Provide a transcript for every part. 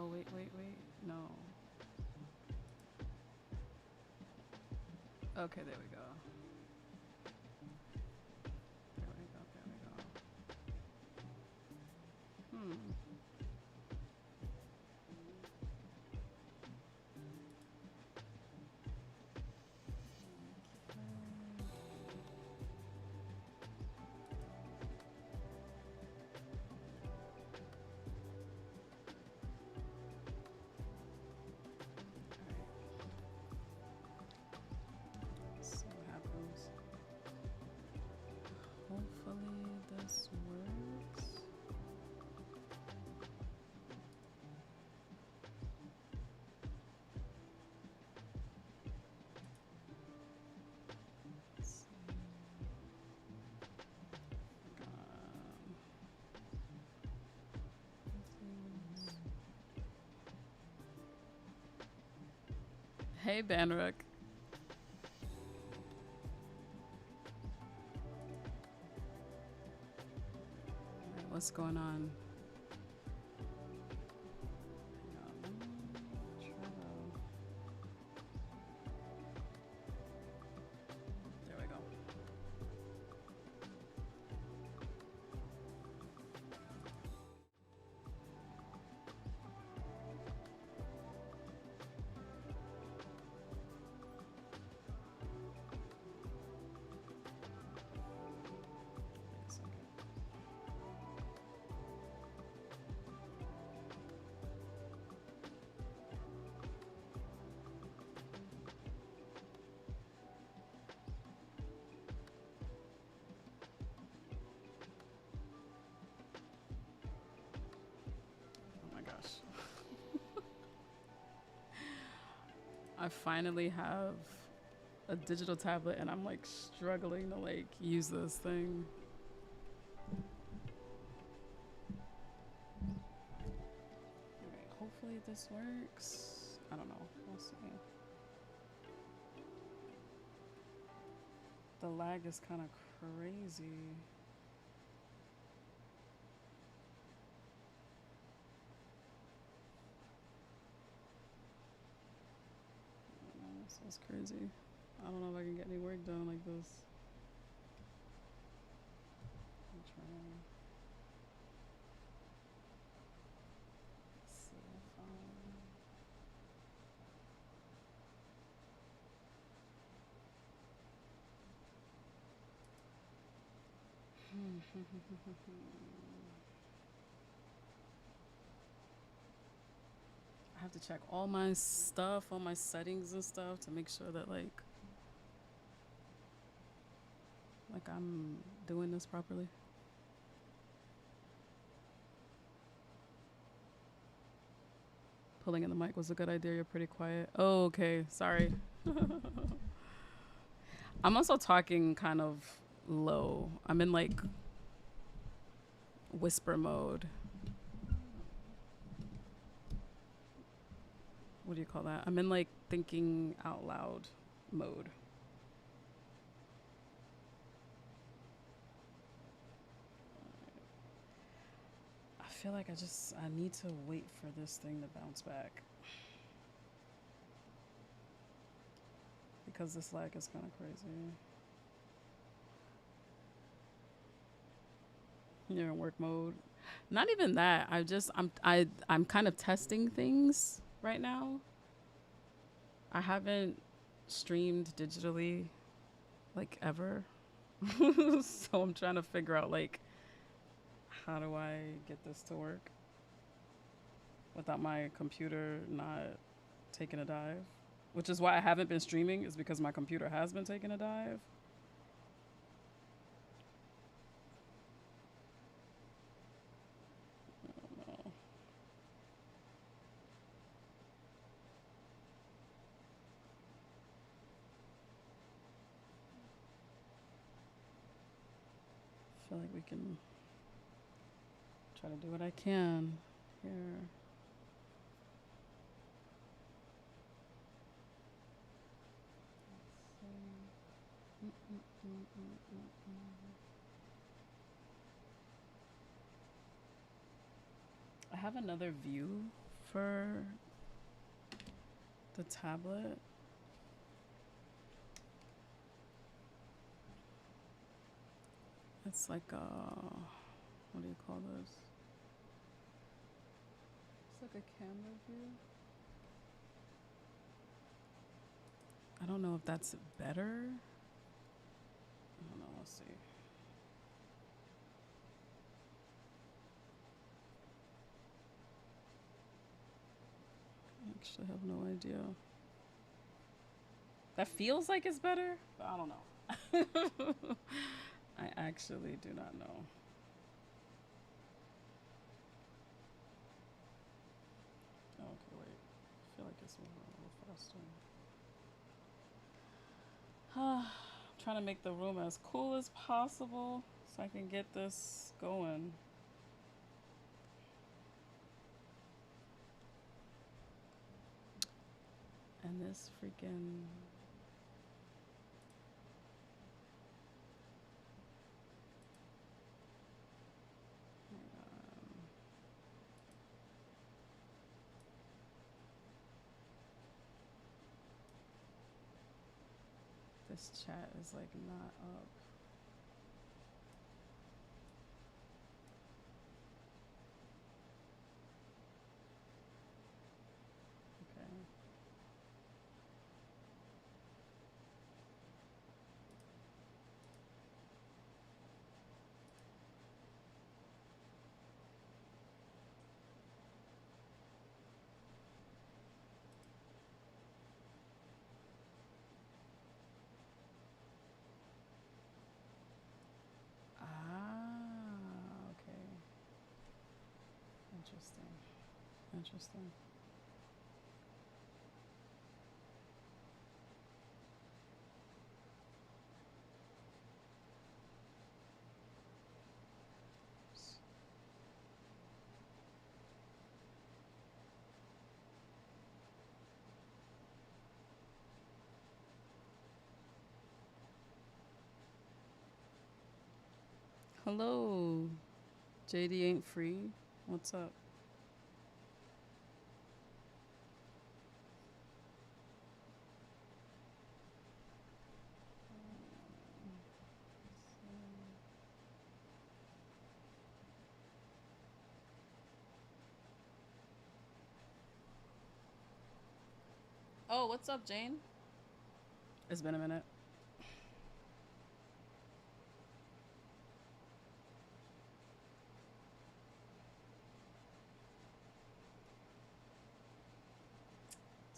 Oh, wait, wait, wait. No. Okay, there we go. There we go, there we go. See what happens. Hopefully this works. Let's see. Hey, Banrook. Right, what's going on? There we go. Oh my gosh. I finally have a digital tablet and I'm like struggling to like use this thing. Alright, hopefully this works. I don't know. We'll see. The lag is kind of crazy. This is crazy. I don't know if I can get any work done like this. I'm trying. Let's see if I have to check all my stuff, all my settings and stuff to make sure that like I'm doing this properly. Pulling in the mic was a good idea. You're pretty quiet. Oh, okay. Sorry. I'm also talking kind of low. I'm in like whisper mode. What do you call that? I'm in like thinking out loud mode. I feel like I need to wait for this thing to bounce back. Because this lag is kind of crazy. You're in work mode. Not even that. I'm kind of testing things right now. I haven't streamed digitally like ever. So I'm trying to figure out like how do I get this to work without my computer not taking a dive? Which is why I haven't been streaming, is because my computer has been taking a dive. I don't know. I feel like we can try to do what I can here. I have another view for the tablet. It's like a, what do you call this? It's like a camera view. I don't know if that's better. I don't know, let's see. I actually have no idea. That feels like it's better, but I don't know. I actually do not know. Oh, okay, wait. I feel like it's moving a little faster. I'm trying to make the room as cool as possible so I can get this going. And this freaking... This chat is like not up. Okay. Ah, okay. Interesting. Interesting. Hello. JD ain't free. What's up? Oh, what's up, Jane? It's been a minute.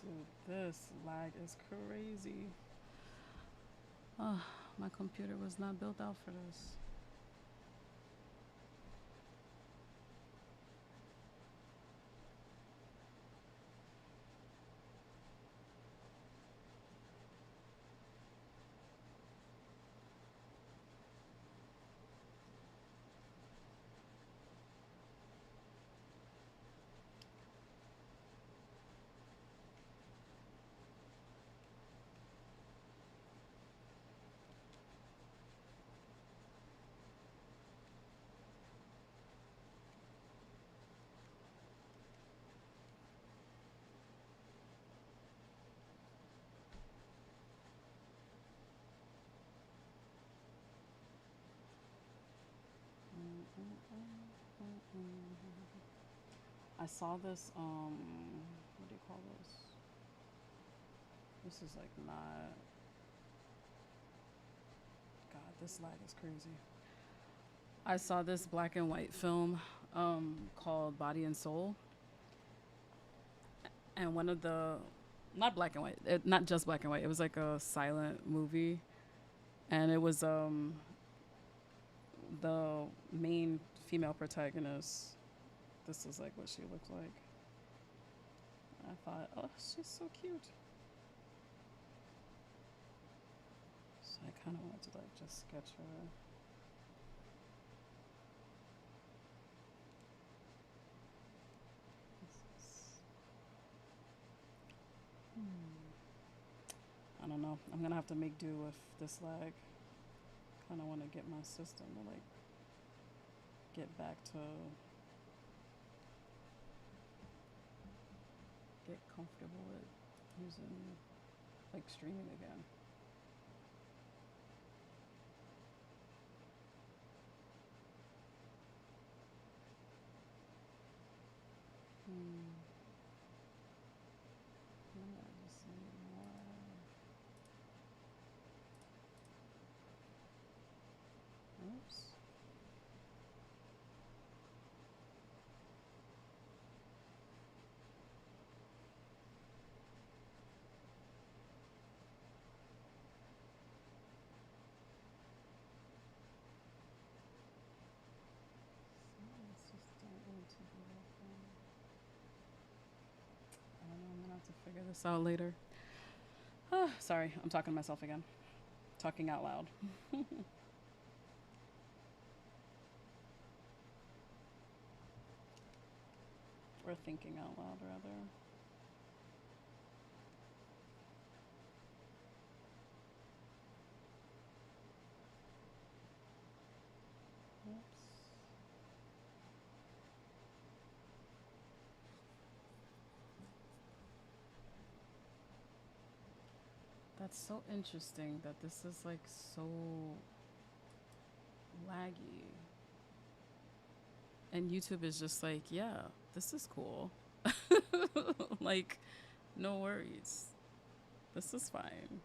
Dude, this lag is crazy. Oh, my computer was not built out for this. I saw this, what do you call this? This is like not, God, this lag is crazy. I saw this black and white film called Body and Soul. And one of the, not black and white, not just black and white, it was like a silent movie. And it was the main female protagonist. This is like what she looked like. I thought, oh, she's so cute. So I kind of wanted to like just sketch her. I don't know. I'm gonna have to make do with this lag. Kind of want to get my system to like get back to comfortable with using, like, streaming again. Hmm. Yeah, just see more. Oops. Let's just don't want to be open. I don't know, I'm gonna have to figure this out later. Sorry, I'm talking to myself again. Talking out loud. Or thinking out loud, rather. Oops. That's so interesting that this is like so laggy. And YouTube is just like, yeah, this is cool. Like, no worries. This is fine.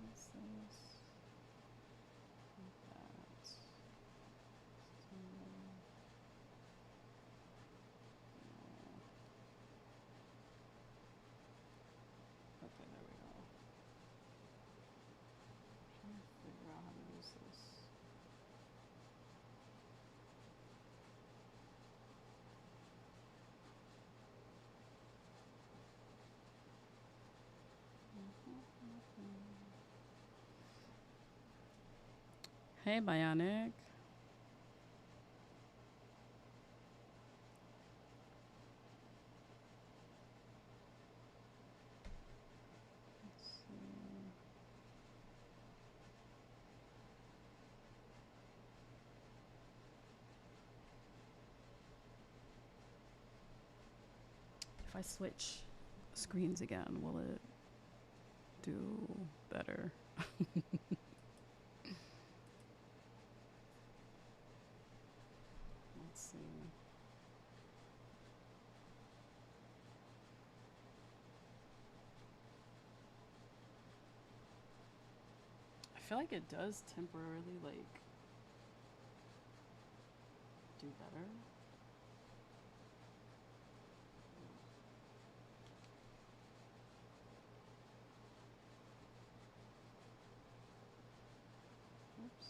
What's this? That. Okay, there we go. Trying to figure out how to use this. Hey, Bionic. Let's see. If I switch screens again, will it do better? Let's see. I feel like it does temporarily, like, do better. Oops.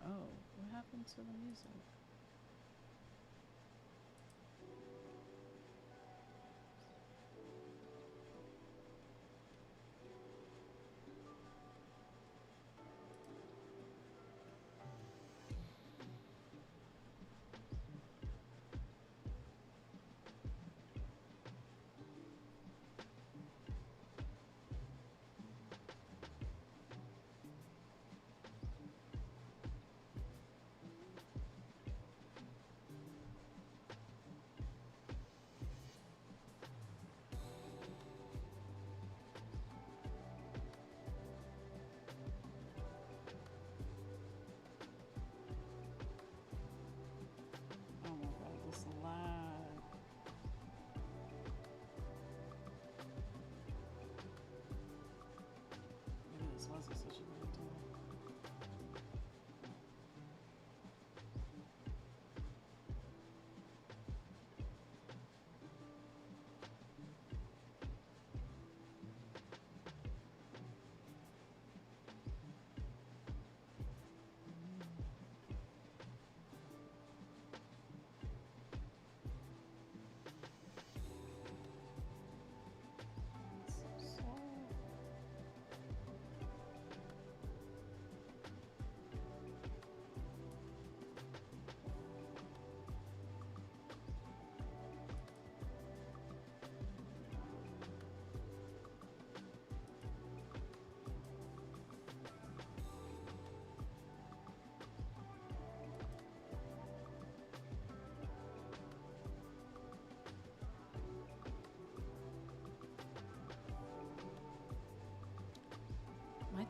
Oh, what happened to the music?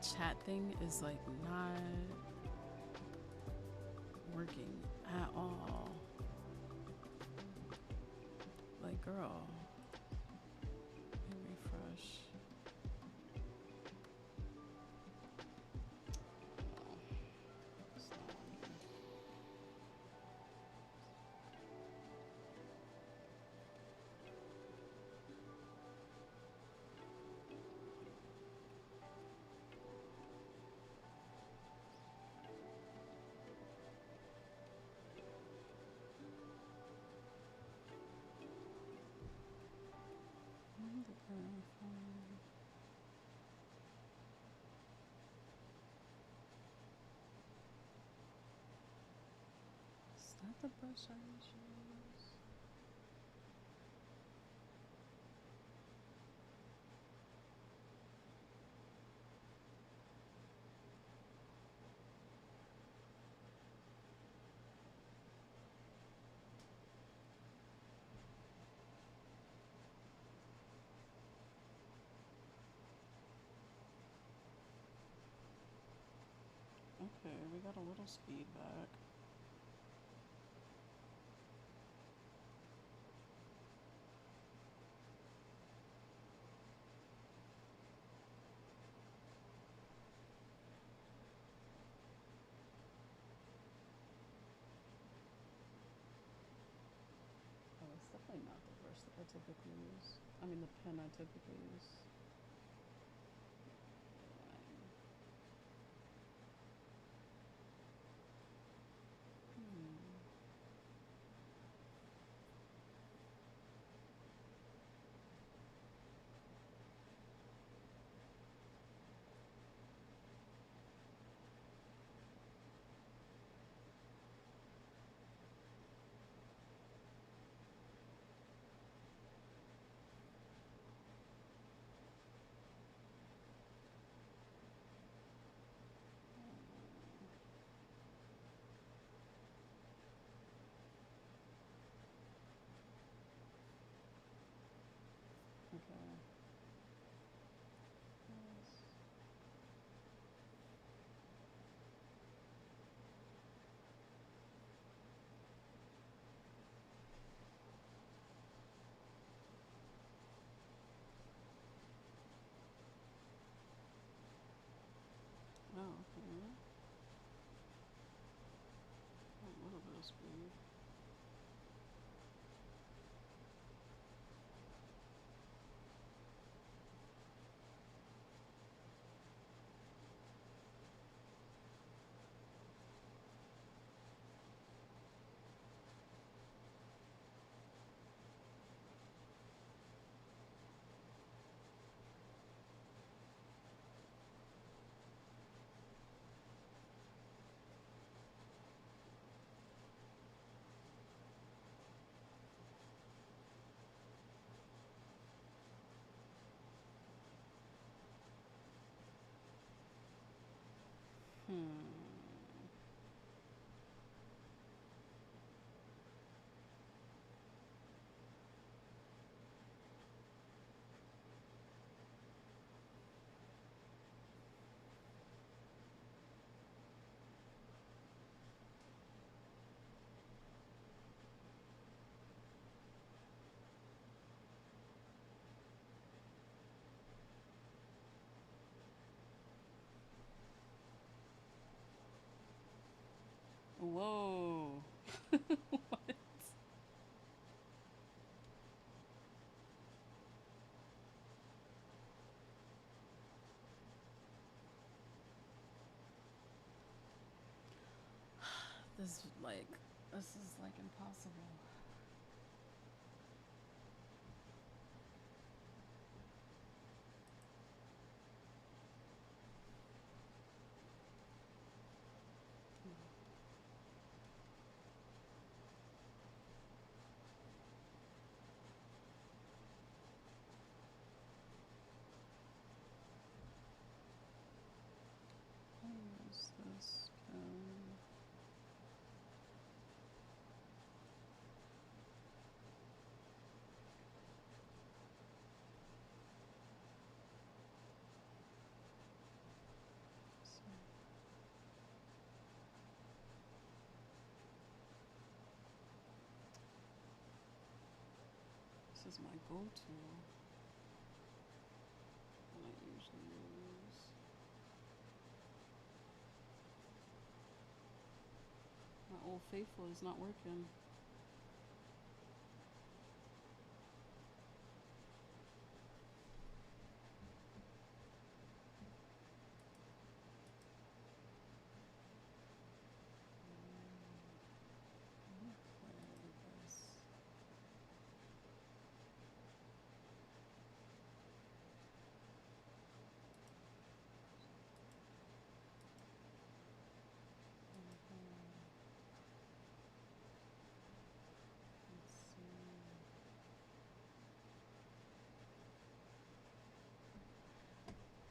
chat thing is like not working at all. Like, girl, let me refresh. Oh, it's not working. Is that the brush I use? Okay, we got a little speed back. Oh, it's definitely not the brush that I typically use. I mean, the pen I typically use. Hmm. Okay. Yes. Oh, okay. A little bit of speed. Hmm. Whoa. What? This is like impossible. Use this pen. This is my go-to. What I usually use. My Old Faithful is not working.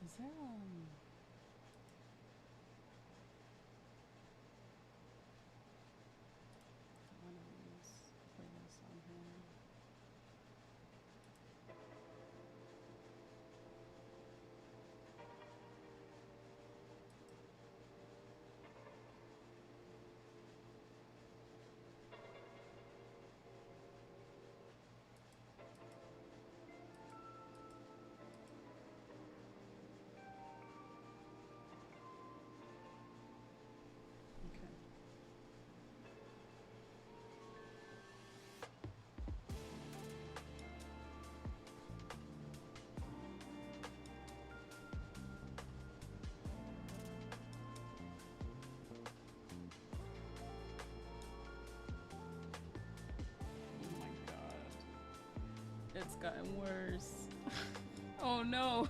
Is there one of these playlists on here? Okay. Oh my god. It's gotten worse. Oh no.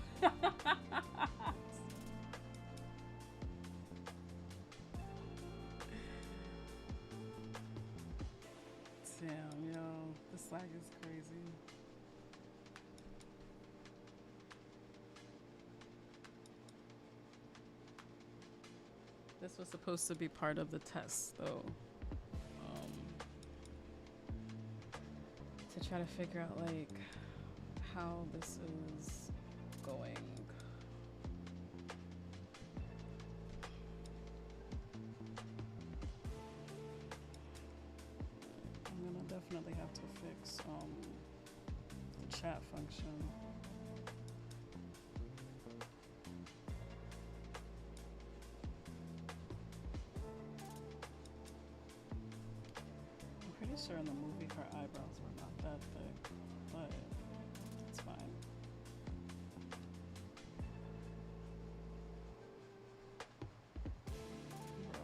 Damn, yo. This lag is crazy. This was supposed to be part of the test, though. To try to figure out, like, how this is going. I'm gonna definitely have to fix the chat function. I'm pretty sure in the movie her eyebrows were not that thick, but it's fine. Bro.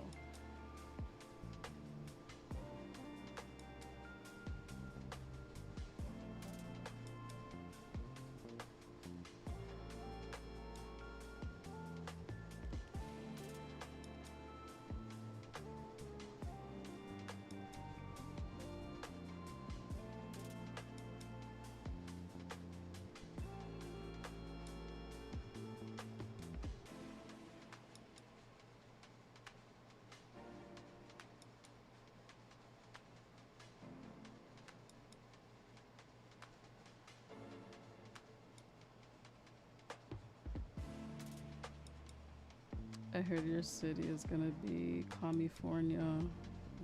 I heard your city is gonna be California.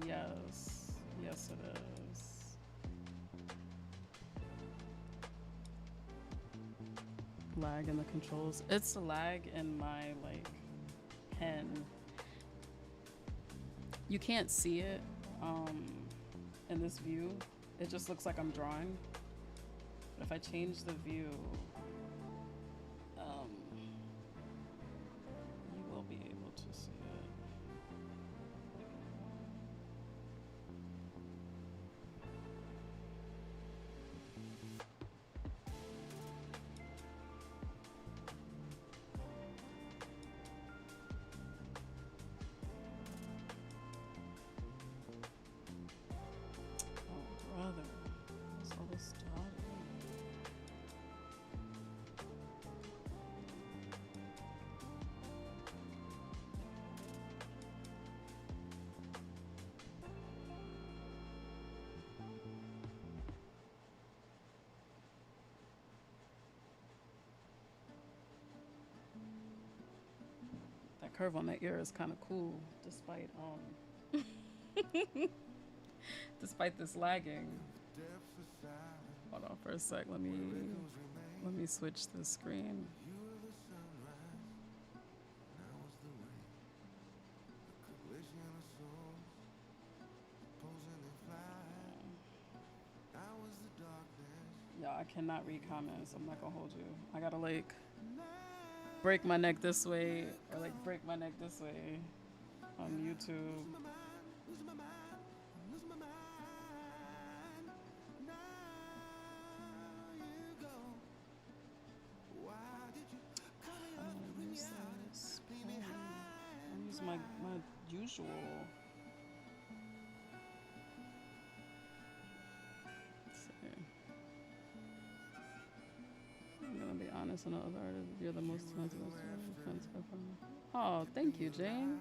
Yes. Yes, it is. Lag in the controls. It's a lag in my, like, pen. You can't see it in this view. It just looks like I'm drawing. But if I change the view, you will be able to see it. Oh, brother. What's all this stuff? That curve on that ear is kind of cool, despite despite this lagging. Hold on for a sec. Let me switch the screen. Yeah, I cannot read comments. I'm not gonna hold you. I gotta like break my neck this way or like break my neck this way on YouTube. I'll use my usual. I'm gonna be honest, and other artists, you're the most expensive friends ever. Oh, thank you, Jane.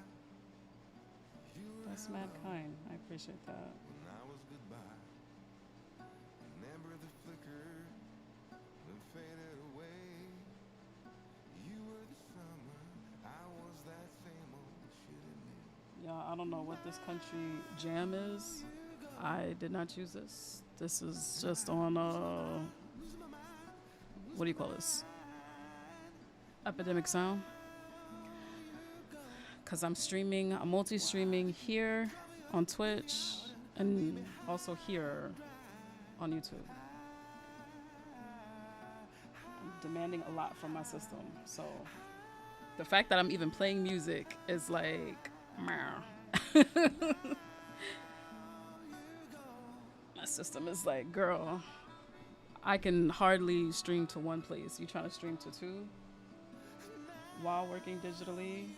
That's mad kind. I appreciate that. Yeah, I don't know what this country jam is. I did not choose this. This is just on what do you call this? Epidemic Sound. Because I'm multi-streaming here on Twitch and also here on YouTube. I'm demanding a lot from my system. So the fact that I'm even playing music is like, my system is like, girl, I can hardly stream to one place. You trying to stream to two while working digitally?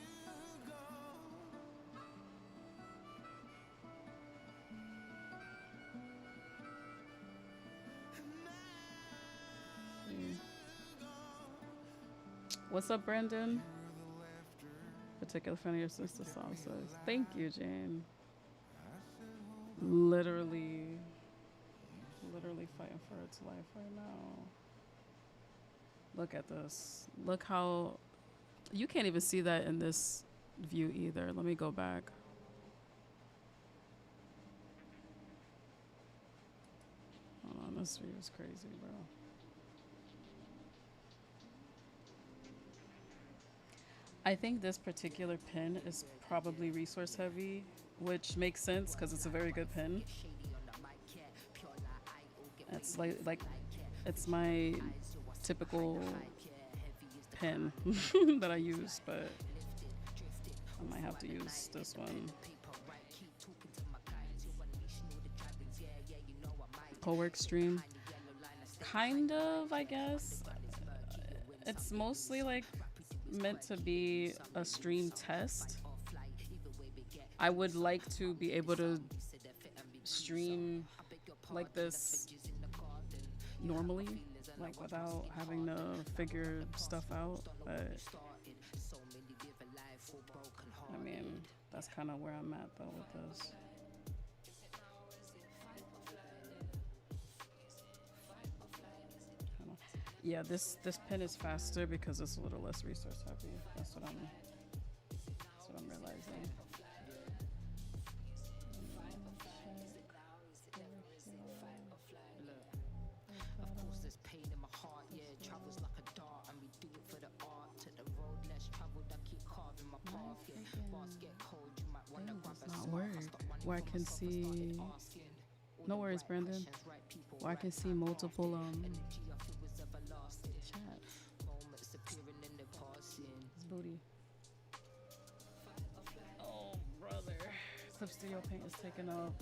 What's up, Brandon? Particular fan of your sister song says, thank you, Jane. Literally fighting for its life right now. Look at this. Look how, you can't even see that in this view either. Let me go back. Hold on, this view is crazy, bro. I think this particular pin is probably resource heavy, which makes sense because it's a very good pin. It's like it's my typical pen that I use, but I might have to use this one. Co-work stream. Kind of, I guess. It's mostly like meant to be a stream test. I would like to be able to stream like this normally, like without having to figure stuff out, but I mean, that's kind of where I'm at though with this. Yeah, this pen is faster because it's a little less resource heavy. That's what I'm realizing. Does not work. Where I can see. No worries, Brandon. Where I can see multiple booty. Oh, brother. Clip Studio Paint is taking up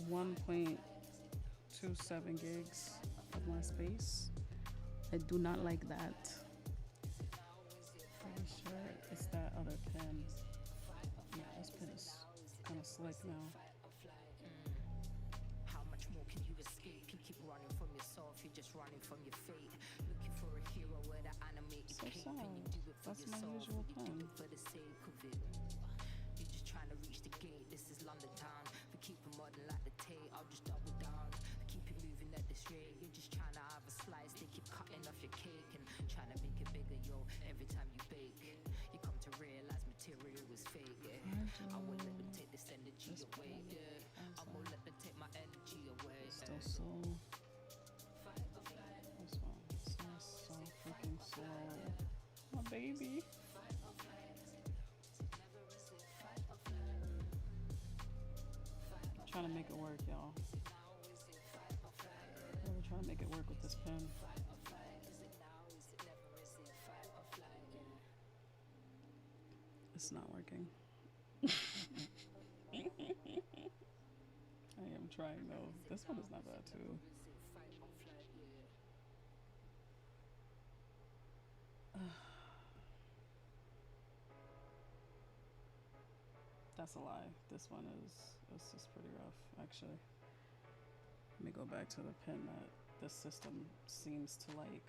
1.27 gigs of my space. I do not like that. Pretty sure it's that other pen. Yeah, this pen is kind of slick now. How much more can you escape? You keep running from yourself, you're just running from your fate. Looking for a hero where the animated cape and you do it for yourself, you do it for the sake of it. You're just trying to reach the gate, this is London town. We keep it modern like the Tate, I'll just double down. Keep it moving at this rate, you're just trying to have a slice. They keep cutting off your cake and trying to make it bigger, yo, every time you bake. You come to realize material is fake, yeah. I won't let them take this energy away, yeah. I won't let them take my energy away. Still so baby. I'm trying to make it work, y'all. We're trying to make it work with this pen. It's not working. I am trying though. This one is not bad too. That's a lie. This one is pretty rough actually. Let me go back to the pen that this system seems to like.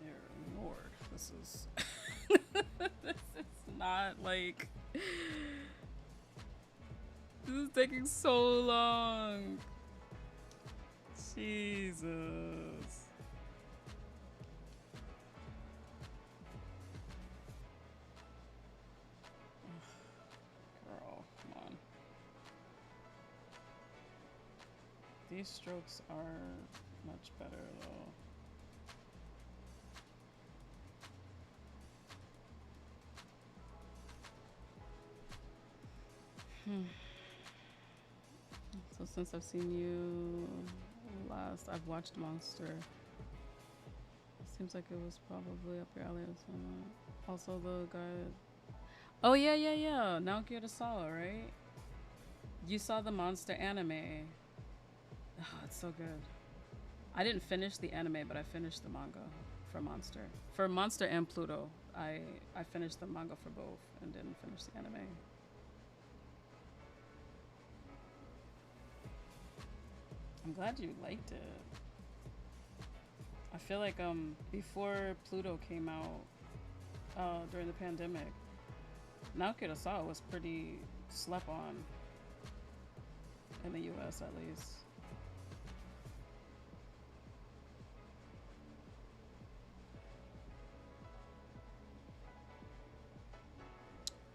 Dear Lord, this is this is not like this is taking so long. Jesus. Girl, come on. These strokes are much better though. So since I've seen you last, I've watched Monster. It seems like it was probably up your alley or something. Also the guy. Oh yeah. Naoki Urasawa, right? You saw the Monster anime. Oh, it's so good. I didn't finish the anime, but I finished the manga for Monster. For Monster and Pluto, I finished the manga for both and didn't finish the anime. I'm glad you liked it. I feel like before Pluto came out during the pandemic, Naoki Urasawa was pretty slept on in the US at least.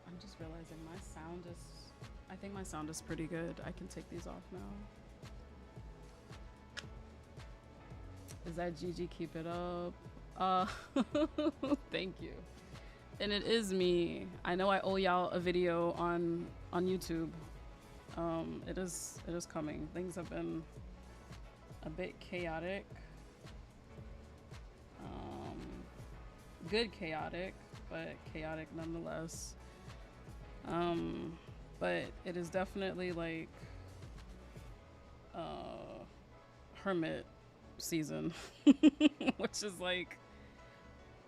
I'm just realizing my sound is, I think my sound is pretty good. I can take these off now. Is that Gigi? Keep it up. Thank you. And it is me. I know I owe y'all a video on YouTube. It is coming. Things have been a bit chaotic. Good chaotic, but chaotic nonetheless. But it is definitely like hermit season, which is like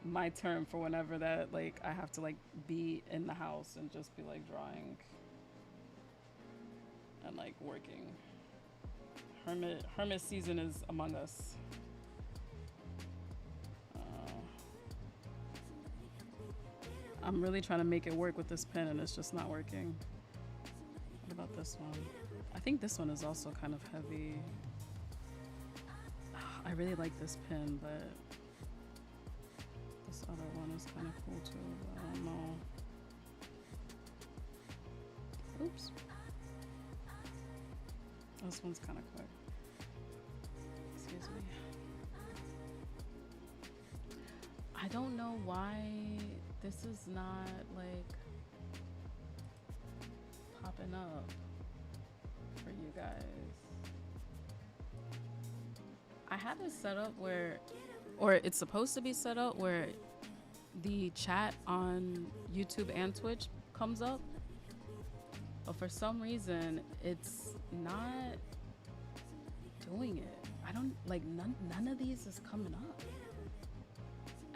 my term for whenever that like I have to like be in the house and just be like drawing and like working. Hermit season is among us. I'm really trying to make it work with this pen and it's just not working. What about this one? I think this one is also kind of heavy. I really like this pen, but this other one is kind of cool too, but I don't know. Oops. This one's kind of quick. Excuse me. I don't know why this is not like popping up for you guys. I had this set up where, or it's supposed to be set up where the chat on YouTube and Twitch comes up, but for some reason it's not doing it. I don't like none of these is coming up.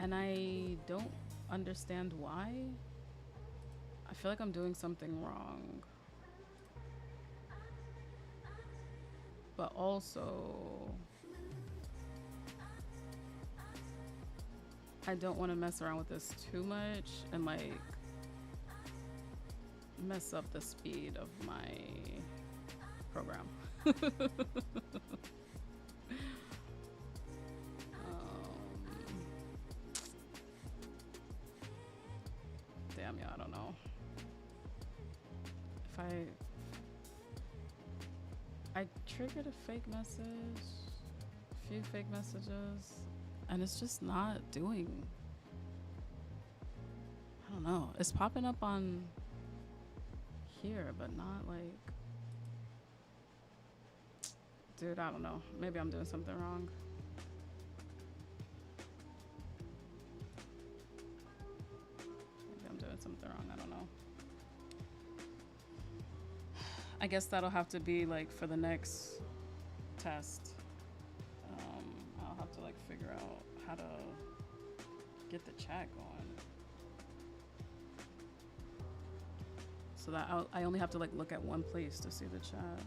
and I don't understand why. I feel like I'm doing something wrong. But also, I don't want to mess around with this too much and like mess up the speed of my program. Damn, yeah, I don't know. If I triggered a fake message, a few fake messages, and it's just not doing. I don't know. It's popping up on here, but not like. Dude, I don't know. Maybe I'm doing something wrong. Maybe I'm doing something wrong. I don't know. I guess that'll have to be like for the next test. I'll have to like figure out how to get the chat going. So that I only have to like look at one place to see the chat.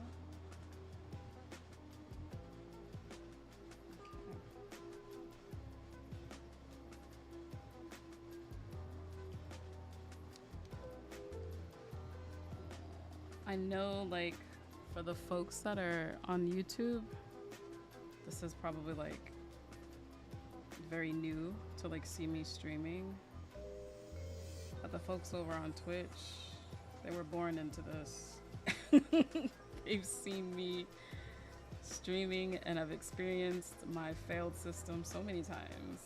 I know, like, for the folks that are on YouTube, this is probably like very new to like see me streaming. But the folks over on Twitch, they were born into this. They've seen me streaming and I've experienced my failed system so many times.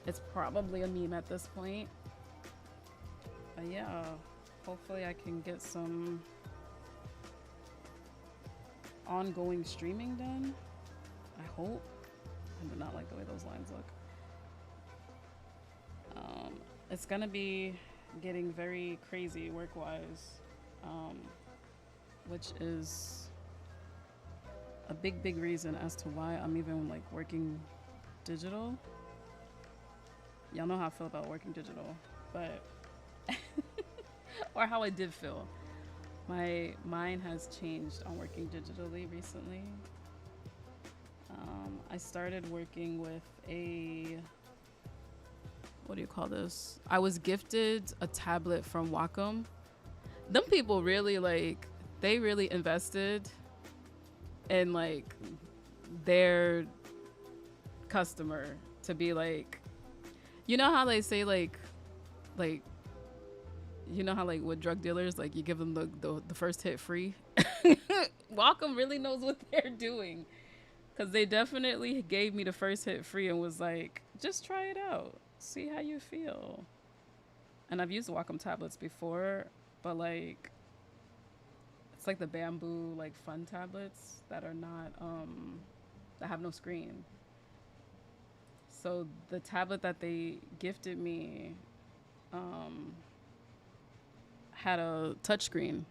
It's probably a meme at this point. But yeah. Hopefully I can get some ongoing streaming done. I hope. I do not like the way those lines look. It's gonna be getting very crazy work-wise, which is a big reason as to why I'm even like working digital. Y'all know how I feel about working digital, but or how I did feel. My mind has changed on working digitally recently. I started working with what do you call this? I was gifted a tablet from Wacom. Them people really they really invested in like their customer to be like, you know how they say like you know how like with drug dealers, like you give them the first hit free. Wacom really knows what they're doing, because they definitely gave me the first hit free and was like, just try it out, see how you feel. And I've used Wacom tablets before, but like it's like the bamboo like fun tablets that are not that have no screen. So the tablet that they gifted me had a touchscreen,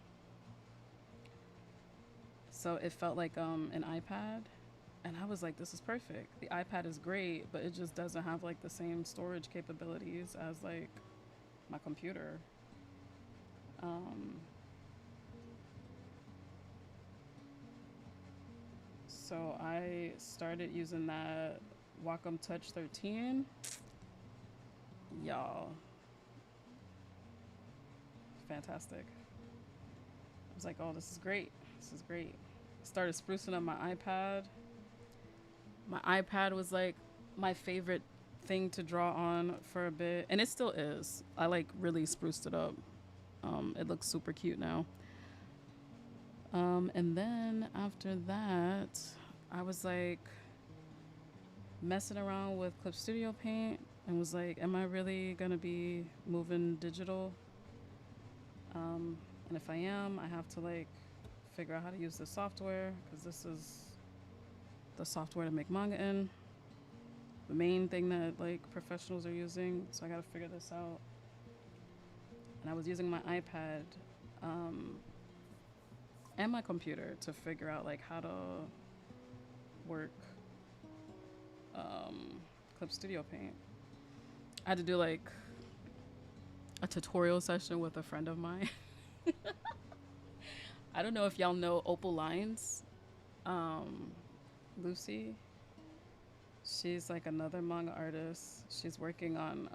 so it felt like an iPad, and I was like, this is perfect. The iPad is great, but it just doesn't have like the same storage capabilities as like my computer. So I started using that Wacom Touch 13. Y'all, fantastic. I was like, oh, this is great. This is great. Started sprucing up my iPad. My iPad was like my favorite thing to draw on for a bit, and it still is. I like really spruced it up. It looks super cute now. And then after that, I was like messing around with Clip Studio Paint and was like, am I really gonna be moving digital? And if I am, I have to like figure out how to use the software, because this is the software to make manga in, the main thing that like professionals are using. So I gotta figure this out. And I was using my iPad and my computer to figure out like how to work Clip Studio Paint. I had to do like a tutorial session with a friend of mine. I don't know if y'all know Opal Lines. Um, Lucy. She's like another manga artist. She's working on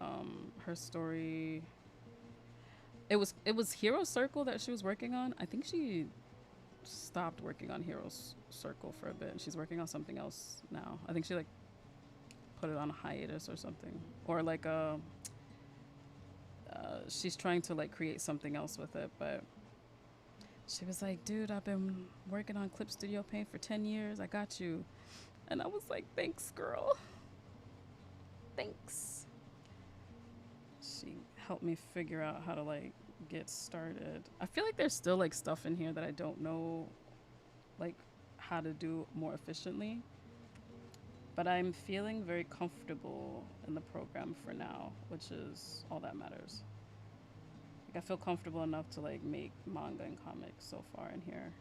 her story. It was Hero Circle that she was working on. I think she stopped working on Heroes Circle for a bit. And she's working on something else now. I think she like put it on a hiatus or something, or like she's trying to like create something else with it. But she was like, "Dude, I've been working on Clip Studio Paint for 10 years. I got you." And I was like, "Thanks, girl. Thanks." She helped me figure out how to like get started. I feel like there's still like stuff in here that I don't know like how to do more efficiently, but I'm feeling very comfortable in the program for now, which is all that matters. Like I feel comfortable enough to like make manga and comics so far in here.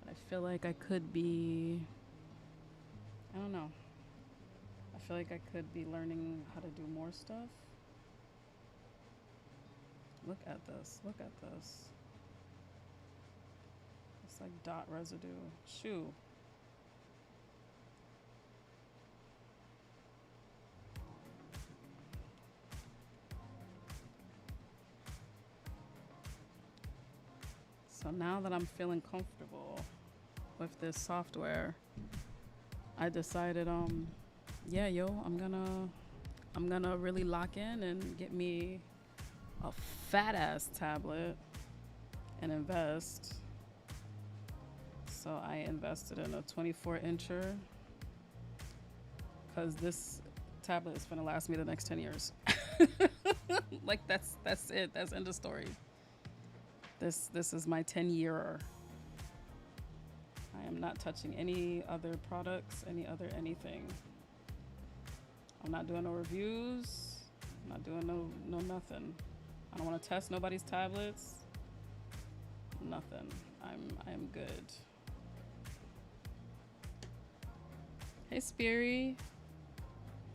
But I feel like I could be, I don't know. I feel like I could be learning how to do more stuff. Look at this. Look at this. It's like dot residue. Shoo. So now that I'm feeling comfortable with this software, I decided, yeah, yo, I'm gonna really lock in and get me a fat ass tablet and invest. So I invested in a 24-incher because this tablet is gonna last me the next 10 years. Like that's it. That's end of story. This is my 10-year. I am not touching any other products, any other anything. I'm not doing no reviews. I'm not doing no nothing. I don't want to test nobody's tablets. Nothing. I'm good. Hey Speary.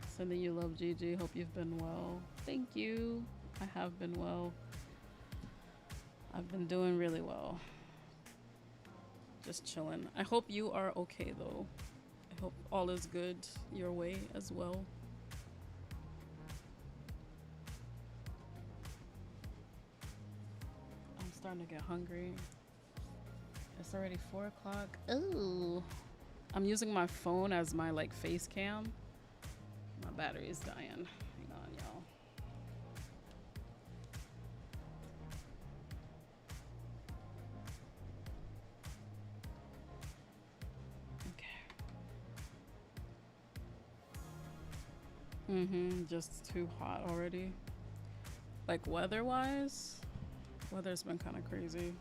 Sending you love, Gigi. Hope you've been well. Thank you. I have been well. I've been doing really well. Just chilling. I hope you are okay though. I hope all is good your way as well. I'm starting to get hungry. It's already 4 o'clock. Ooh. I'm using my phone as my like face cam. My battery is dying. Hang on, y'all. Just too hot already. Like weather-wise, weather's been kind of crazy.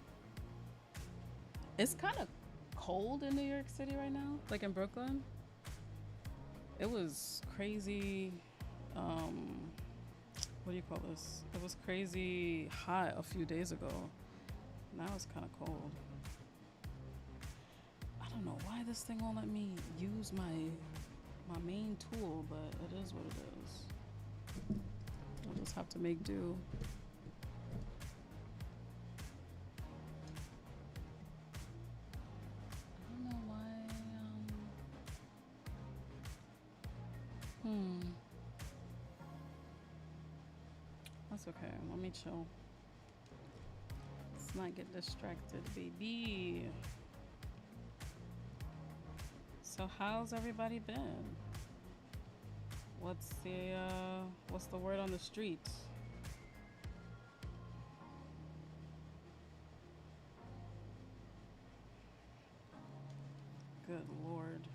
It's kind of cold in New York City right now, like in Brooklyn. It was crazy. What do you call this? It was crazy hot a few days ago. Now it's kind of cold. I don't know why this thing won't let me use my main tool, but it is what it is. I'll just have to make do. I don't know why. That's okay. Let me chill. Let's not get distracted, baby. So how's everybody been? What's the word on the street? Good Lord.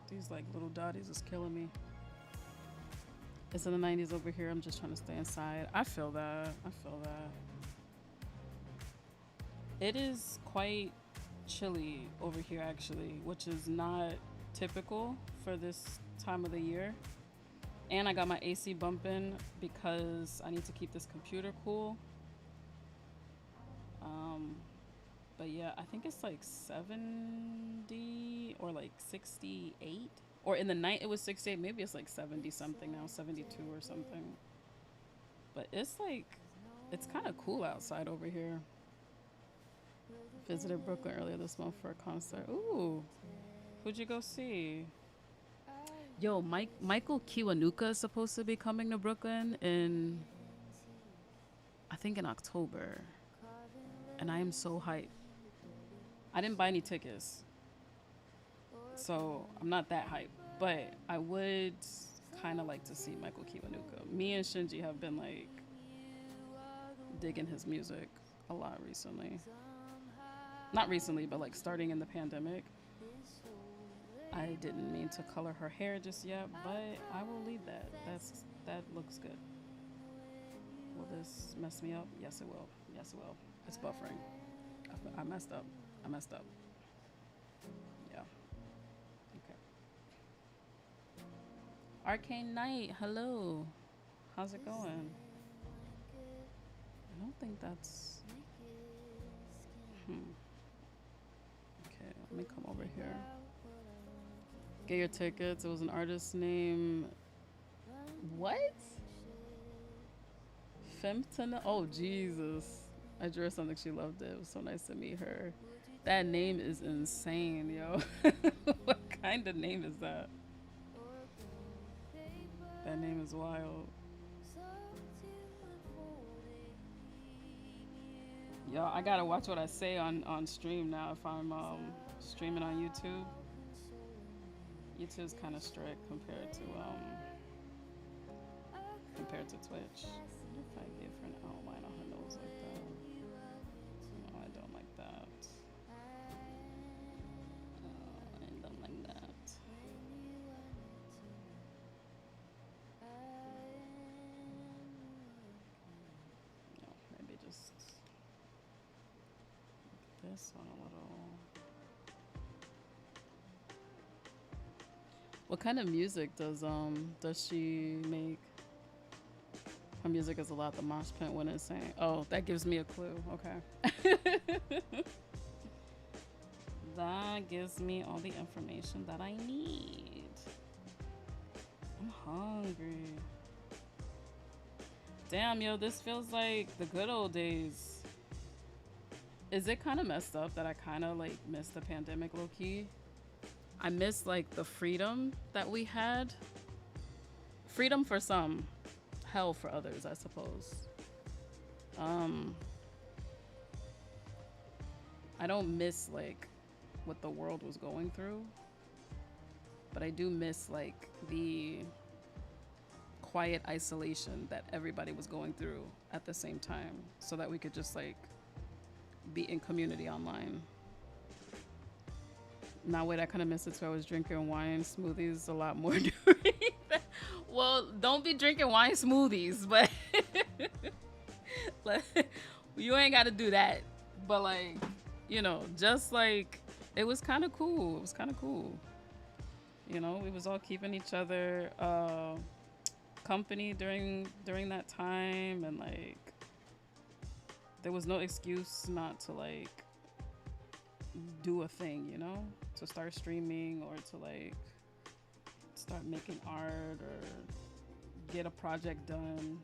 These like little dotties is killing me. It's in the 90s over here. I'm just trying to stay inside. I feel that. It is quite chilly over here actually, which is not typical for this time of the year. And I got my AC bumping because I need to keep this computer cool. But yeah, I think it's like 70 or like 68 Or in the night it was 68. Maybe it's like 70 something now, 72 or something. But it's like, it's kind of cool outside over here. Visited Brooklyn earlier this month for a concert. Ooh, who'd you go see? Yo, Michael Kiwanuka is supposed to be coming to Brooklyn in, I think in October, and I am so hyped. I didn't buy any tickets, so I'm not that hyped. But I would kind of like to see Michael Kiwanuka. Me and Shinji have been like digging his music a lot recently. Not recently, but like starting in the pandemic. I didn't mean to color her hair just yet, but I will leave that. That looks good. Will this mess me up? Yes, it will. Yes, it will. It's buffering. I messed up. I messed up. Yeah. Okay. Arcane Knight, hello. How's it going? I don't think that's. Okay, let me come over here. Get your tickets. It was an artist named. What? Femtona? Oh, Jesus. I drew her something. She loved it. It was so nice to meet her. That name is insane, yo. What kind of name is that? That name is wild. Yo, I gotta watch what I say on stream now if I'm streaming on YouTube. YouTube's kind of strict compared to Twitch. What if I give her an outline on her nose like that? No, I don't like that. I don't like that. No, maybe just this one a little. What kind of music does she make? Her music is a lot the mosh pit when it's saying, oh, that gives me a clue. Okay. That gives me all the information that I need. I'm hungry. Damn, yo, this feels like the good old days. Is it kind of messed up that I kind of like miss the pandemic low key? I miss like the freedom that we had. Freedom for some, hell for others, I suppose. I don't miss like what the world was going through, but I do miss like the quiet isolation that everybody was going through at the same time, so that we could just like be in community online. Now wait, I kind of miss it too. I was drinking wine smoothies a lot more during that. Well, don't be drinking wine smoothies, but you ain't got to do that. But like, you know, just like it was kind of cool. It was kind of cool. You know, we was all keeping each other company during that time, and like there was no excuse not to like do a thing, you know, to start streaming or to like start making art or get a project done.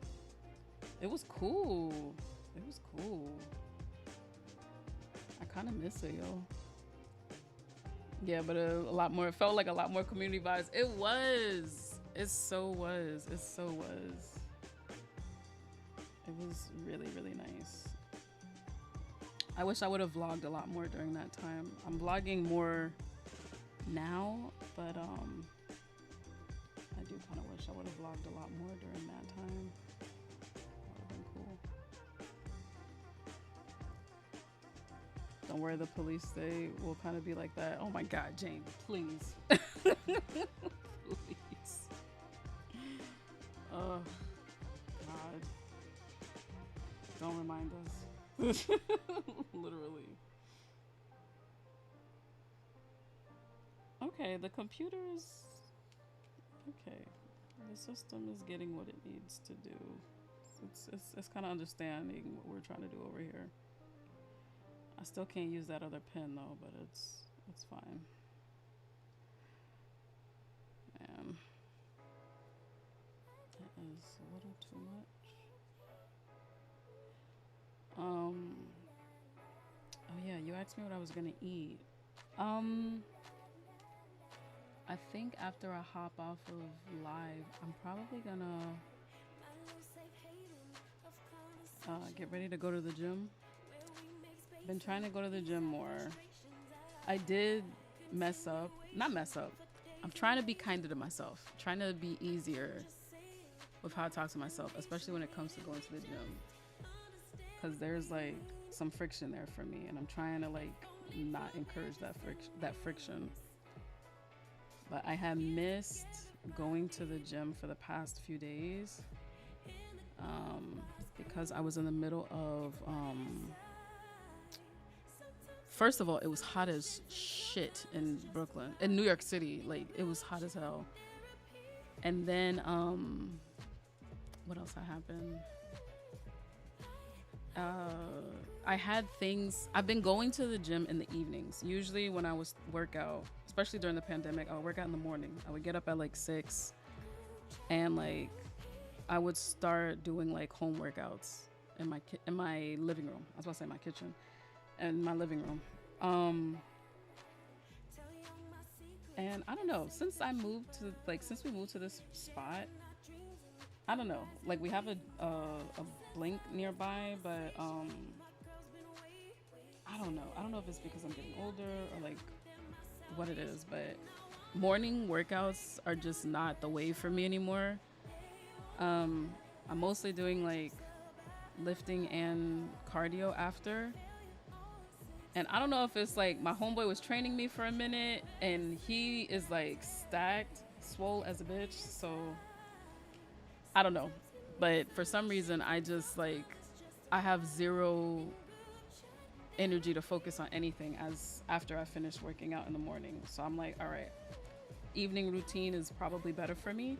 It was cool. It was cool. I kind of miss it, yo. Yeah, but a lot more. It felt like a lot more community vibes. It was. It so was. It so was. It was really, really nice. I wish I would have vlogged a lot more during that time. I'm vlogging more now, but I do kind of wish I would have vlogged a lot more during that time. That would have been cool. Don't worry, the police, they will kind of be like that. Oh my God, Jane, please. Please. Oh, God. Don't remind us. Literally. Okay, the computer is okay. The system is getting what it needs to do. It's kind of understanding what we're trying to do over here. I still can't use that other pen though, but it's fine. is a little too much. Um. Oh yeah, you asked me what I was gonna eat. Um. I think after I hop off of live, I'm probably gonna get ready to go to the gym. Been trying to go to the gym more. I did mess up. Not mess up. I'm trying to be kinder to myself. Trying to be easier with how I talk to myself, especially when it comes to going to the gym. Because there's like some friction there for me, and I'm trying to like not encourage that friction. But I had missed going to the gym for the past few days because I was in the middle of first of all, it was hot as shit in Brooklyn. In New York City, like it was hot as hell. And then what else happened? I had things. I've been going to the gym in the evenings. Usually when I was workout, especially during the pandemic, I would work out in the morning. I would get up at like 6 and like I would start doing like home workouts in my living room. I was about to say my kitchen and my living room. And I don't know, since we moved to this spot, I don't know, like we have a Blink nearby, but I don't know if it's because I'm getting older or like what it is, but morning workouts are just not the way for me anymore. I'm mostly doing like lifting and cardio after. And I don't know if it's like my homeboy was training me for a minute and he is like stacked, swole as a bitch. So I don't know. But for some reason, I just like, I have zero energy to focus on anything as after I finish working out in the morning. So I'm like, all right, evening routine is probably better for me.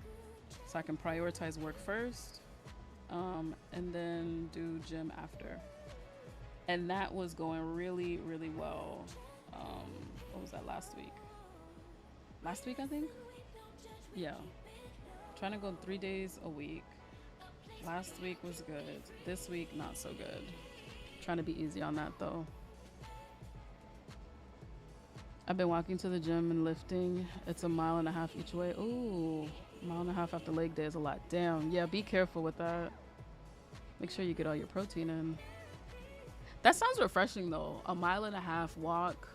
So I can prioritize work first and then do gym after. And that was going really, really well. What was that, last week? Last week, I think? Yeah. Trying to go 3 days a week. Last week was good. This week, not so good. Trying to be easy on that, though. I've been walking to the gym and lifting. It's 1.5 miles each way. Ooh, 1.5 miles after leg day is a lot. Damn. Yeah, be careful with that. Make sure you get all your protein in. That sounds refreshing though. 1.5 miles walk.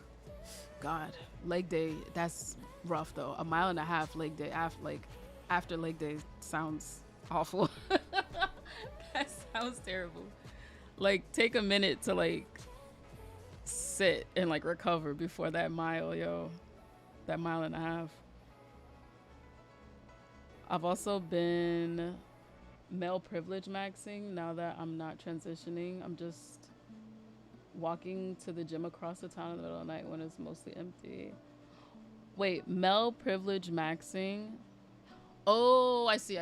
God, leg day. That's rough though. 1.5 miles leg day after leg day sounds awful. That sounds terrible. Like take a minute to like sit and like recover before that mile, yo. That 1.5 miles. I've also been male privilege maxing now that I'm not transitioning. I'm just walking to the gym across the town in the middle of the night when it's mostly empty. Wait, male privilege maxing? Oh, I see.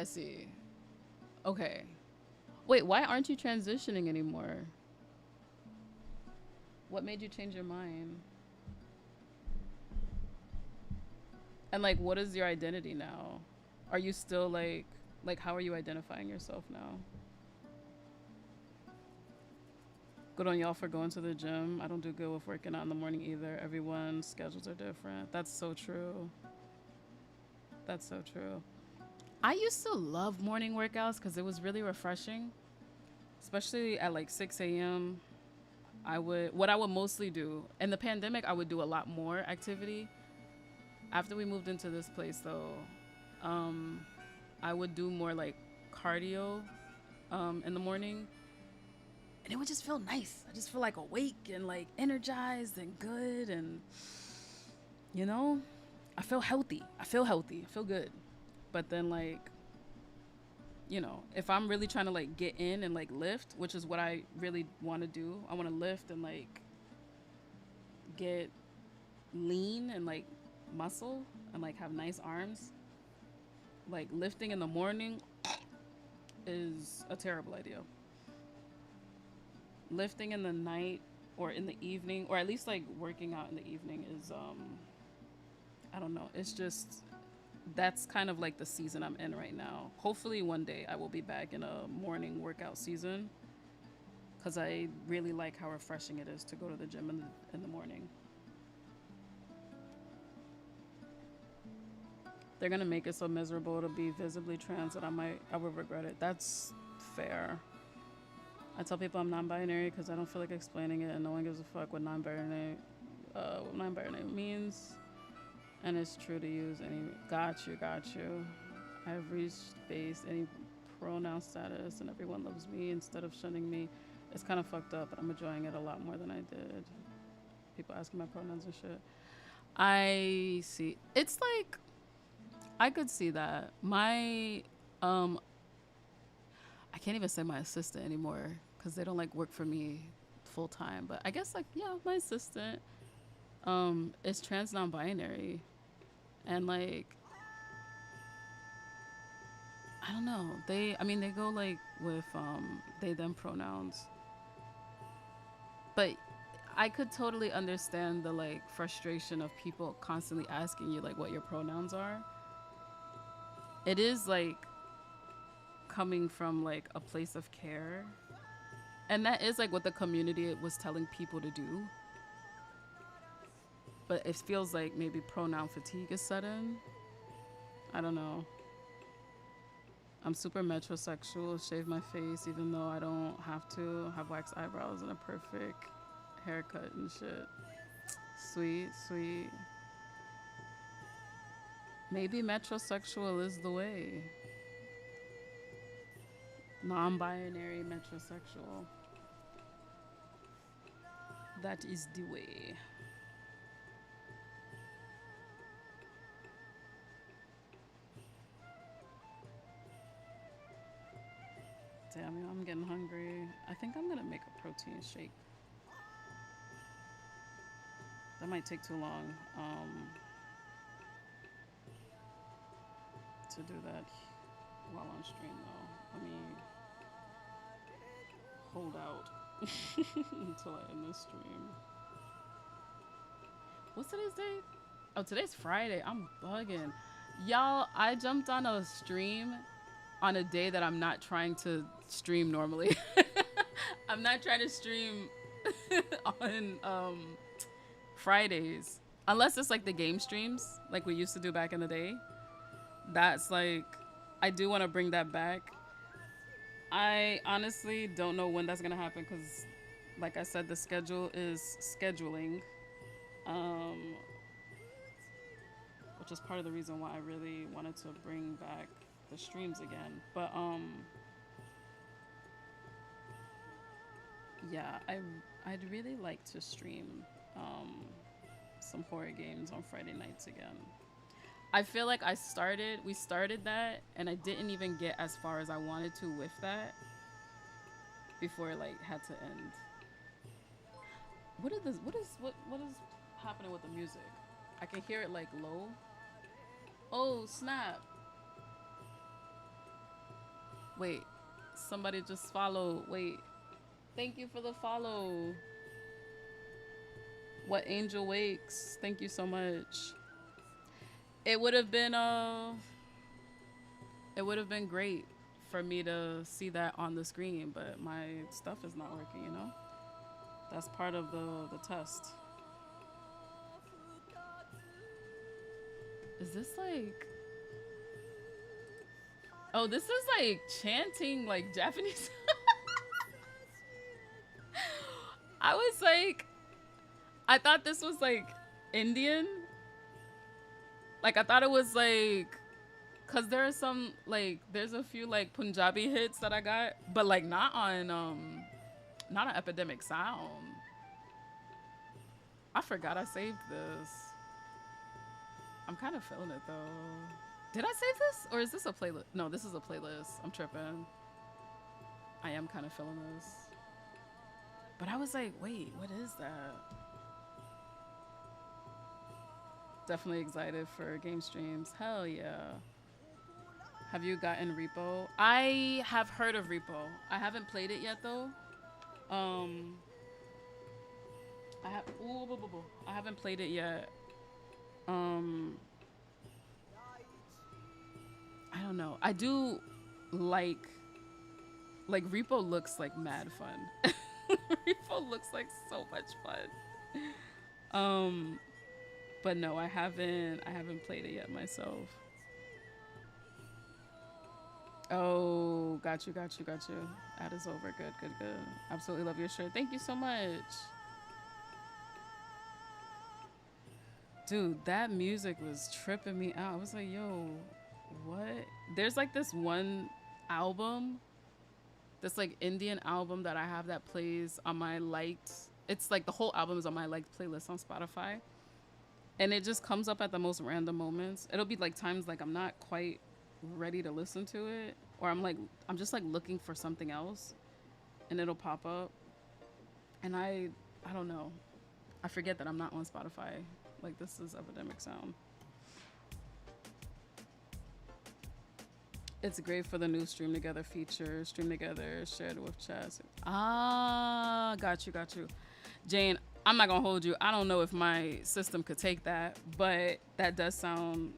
Okay. Wait, why aren't you transitioning anymore? What made you change your mind? And like, what is your identity now? Are you still like how are you identifying yourself now? Good on y'all for going to the gym. I don't do good with working out in the morning either. Everyone's schedules are different. That's so true. That's so true. I used to love morning workouts because it was really refreshing, especially at like 6 a.m. What I would mostly do in the pandemic, I would do a lot more activity. After we moved into this place though, I would do more like cardio in the morning. And it would just feel nice. I just feel like awake and like energized and good. And, you know, I feel healthy. I feel good. But then like, you know, if I'm really trying to like get in and like lift, which is what I really want to do. I want to lift and like get lean and like muscle and like have nice arms. Like lifting in the morning is a terrible idea. Lifting in the night or in the evening, or at least like working out in the evening is I don't know, it's just that's kind of like the season I'm in right now. Hopefully one day I will be back in a morning workout season because I really like how refreshing it is to go to the gym in the morning. They're gonna make it so miserable to be visibly trans that I would regret it. That's fair. I tell people I'm non-binary because I don't feel like explaining it, and no one gives a fuck what non-binary means, and it's true to use any. Got you. I've reached base any pronoun status, and everyone loves me instead of shunning me. It's kind of fucked up, but I'm enjoying it a lot more than I did. People asking my pronouns and shit. I see. It's like I could see that. Um, I can't even say my assistant anymore because they don't like work for me full time. But I guess like yeah, my assistant is trans non-binary, and like I don't know. I mean they go like with they them pronouns. But I could totally understand the like frustration of people constantly asking you like what your pronouns are. It is like coming from like a place of care. And that is like what the community was telling people to do. But it feels like maybe pronoun fatigue is sudden. I don't know. I'm super metrosexual, shave my face even though I don't have to, have wax eyebrows and a perfect haircut and shit. Sweet, sweet. Maybe metrosexual is the way. Non-binary metrosexual. That is the way. Damn, I'm getting hungry. I think I'm gonna make a protein shake. That might take too long to do that while on stream though. Let me hold out until I end this stream. What's today's date? Oh, today's Friday. I'm bugging. Y'all, I jumped on a stream on a day that I'm not trying to stream normally. I'm not trying to stream on Fridays. Unless it's like the game streams like we used to do back in the day. That's like, I do want to bring that back. I honestly don't know when that's going to happen because, like I said, the schedule is scheduling. Um, which is part of the reason why I really wanted to bring back the streams again. But yeah, I'd really like to stream some horror games on Friday nights again. I feel like we started that and I didn't even get as far as I wanted to with that before it like had to end. What is happening with the music? I can hear it like low. Oh, snap. Wait, somebody just followed. Wait. Thank you for the follow. What Angel Wakes? Thank you so much. It would have been great for me to see that on the screen, but my stuff is not working, you know? That's part of the test. Is this like oh, this is like chanting like Japanese. I was like, I thought this was like Indian. Like I thought it was like, cause there are some like there's a few like Punjabi hits that I got, but like not on Epidemic Sound. I forgot I saved this. I'm kind of feeling it though. Did I save this or is this a playlist? No, this is a playlist. I'm tripping. I am kind of feeling this. But I was like, wait, what is that? Definitely excited for game streams. Hell yeah. Have you gotten Repo? I have heard of Repo. I haven't played it yet though. I haven't played it yet. I don't know. I do like Repo looks like mad fun. Repo looks like so much fun. Um, but no, I haven't played it yet myself. Oh, got you, got you, got you. That is over. Good, good, good. Absolutely love your shirt. Thank you so much. Dude, that music was tripping me out. I was like, yo, what? There's like this one album, this like Indian album that I have that plays on my liked. It's like the whole album is on my liked playlist on Spotify. And it just comes up at the most random moments. It'll be like times like I'm not quite ready to listen to it, or I'm just like looking for something else, and it'll pop up. And I don't know. I forget that I'm not on Spotify. Like this is epidemic sound. It's great for the new stream together feature. Stream together, shared with chats. Ah, got you, got you. Jane, I'm not gonna hold you. I don't know if my system could take that, but that does sound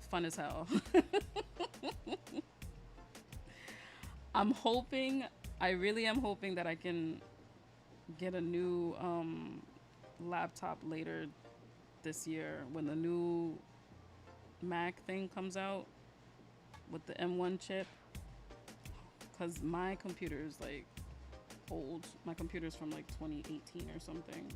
fun as hell. I'm hoping, I really am hoping that I can get a new laptop later this year when the new Mac thing comes out with the M1 chip. Because my computer is like old. My computer's from like 2018 or something.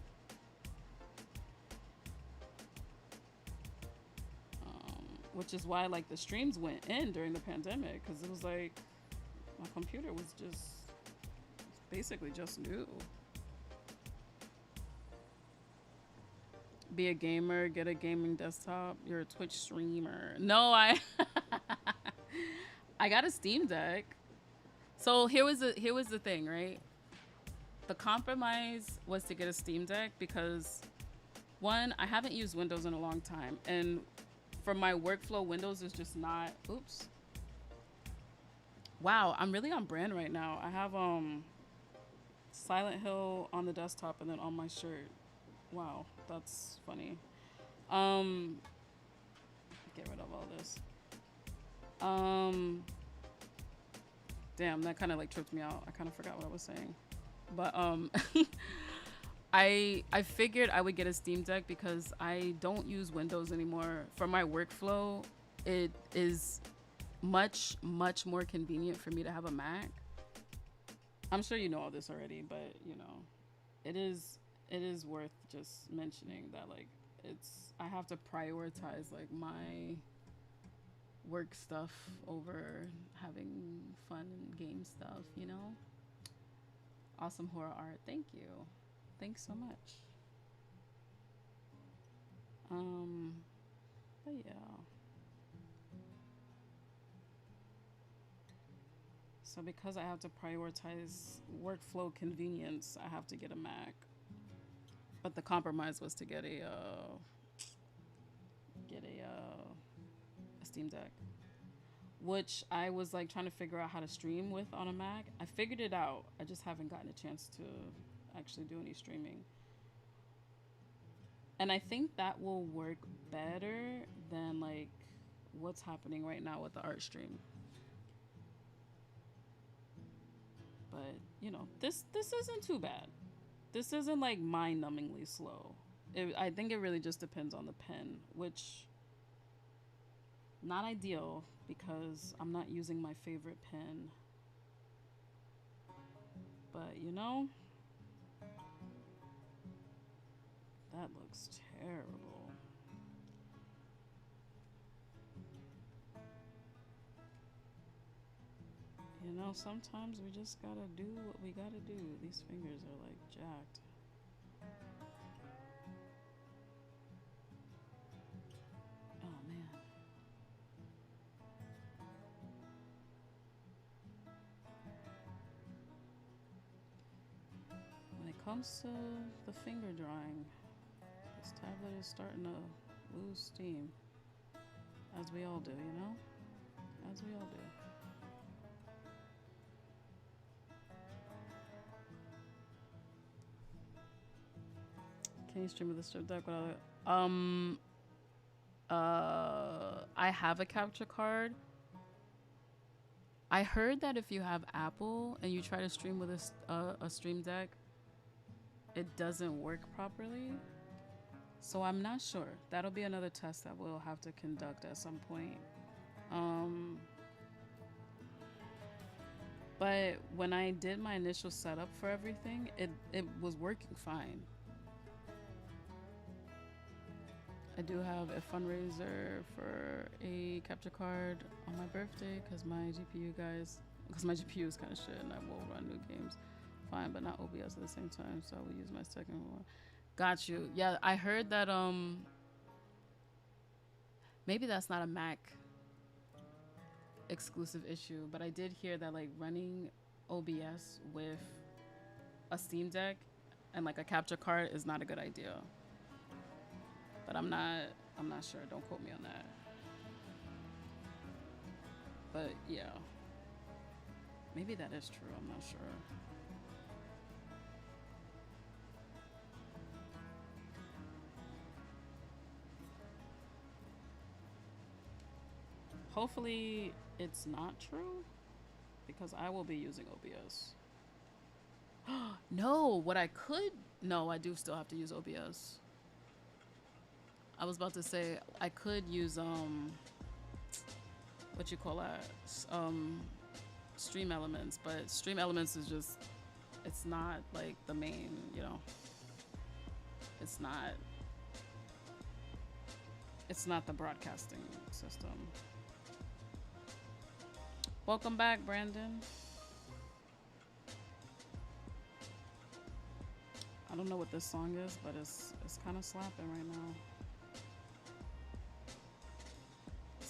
Which is why like the streams went in during the pandemic, because it was like my computer was just basically just new. Be a gamer, get a gaming desktop. You're a Twitch streamer. No, I got a Steam Deck. So here was the thing, right? The compromise was to get a Steam Deck because one, I haven't used Windows in a long time, and for my workflow, Windows is just not. Oops. Wow, I'm really on brand right now. I have Silent Hill on the desktop and then on my shirt. Wow, that's funny. Um, get rid of all this. Um, damn, that kind of like tripped me out. I kind of forgot what I was saying, but I figured I would get a Steam Deck because I don't use Windows anymore. For my workflow, it is much more convenient for me to have a Mac. I'm sure you know all this already, but you know, it is worth just mentioning that like I have to prioritize like my work stuff over having fun game stuff, you know? Awesome horror art. Thank you. Thanks so much. Um but yeah. So because I have to prioritize workflow convenience, I have to get a Mac. But the compromise was to get a Steam Deck, which I was like trying to figure out how to stream with on a Mac. I figured it out. I just haven't gotten a chance to actually do any streaming. And I think that will work better than like what's happening right now with the art stream. But, you know, this isn't too bad. This isn't like mind-numbingly slow. I think it really just depends on the pen, which not ideal because I'm not using my favorite pen. But, you know, that looks terrible. You know, sometimes we just gotta do what we gotta do. These fingers are like jacked. Oh man. When it comes to the finger drawing, this tablet is starting to lose steam. As we all do, you know? As we all do. Can you stream with the Steam Deck without it? I have a capture card, I heard that if you have Apple and you try to stream with a Stream Deck, it doesn't work properly. So I'm not sure. That'll be another test that we'll have to conduct at some point. Um, but when I did my initial setup for everything, it was working fine. I do have a fundraiser for a capture card on my birthday because my GPU is kind of shit and I will run new games fine, but not OBS at the same time, so I will use my second one. Got you. Yeah, I heard that maybe that's not a Mac exclusive issue, but I did hear that like running OBS with a Steam Deck and like a capture card is not a good idea. But I'm not sure. Don't quote me on that. But yeah. Maybe that is true. I'm not sure. Hopefully it's not true because I will be using OBS. No, what I could... No, I do still have to use OBS. I was about to say I could use what you call that, Stream Elements, but Stream Elements is just, it's not like the main, you know, it's not the broadcasting system. Welcome back, Brandon. I don't know what this song is, but it's kind of slapping right now.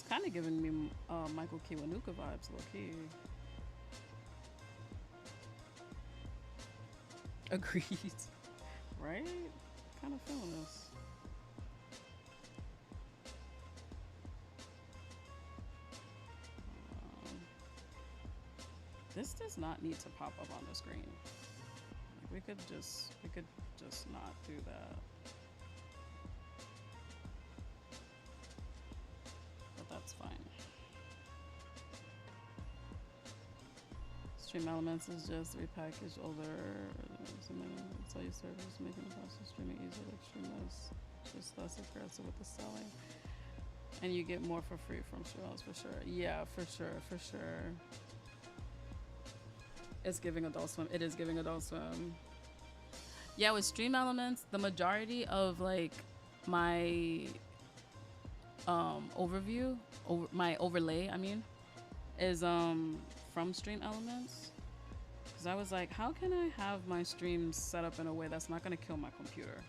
Kind of giving me Michael Kiwanuka vibes, low key. Agreed. Right? Kind of feeling this. This does not need to pop up on the screen. Like we could just not do that. That's fine. Stream Elements is just repackaged older. It's all your service, making the process streaming easier. Like Stream is just less aggressive with the selling, and you get more for free from shows for sure. Yeah, for sure. It's giving Adult Swim. It is giving Adult Swim. Yeah, with Stream Elements, the majority of like my overview, my overlay, I mean, is from Stream Elements. Because I was like, how can I have my streams set up in a way that's not going to kill my computer?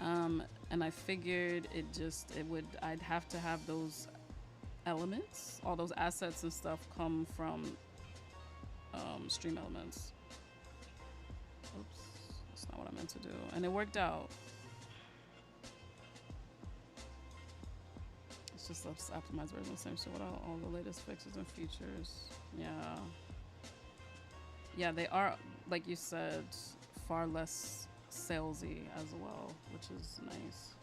And I figured I'd have to have those elements, all those assets and stuff come from Stream Elements. Oops, that's not what I meant to do. And it worked out. Just let's optimize version of the same shit without all the latest fixes and features. Yeah, they are, like you said, far less salesy as well, which is nice.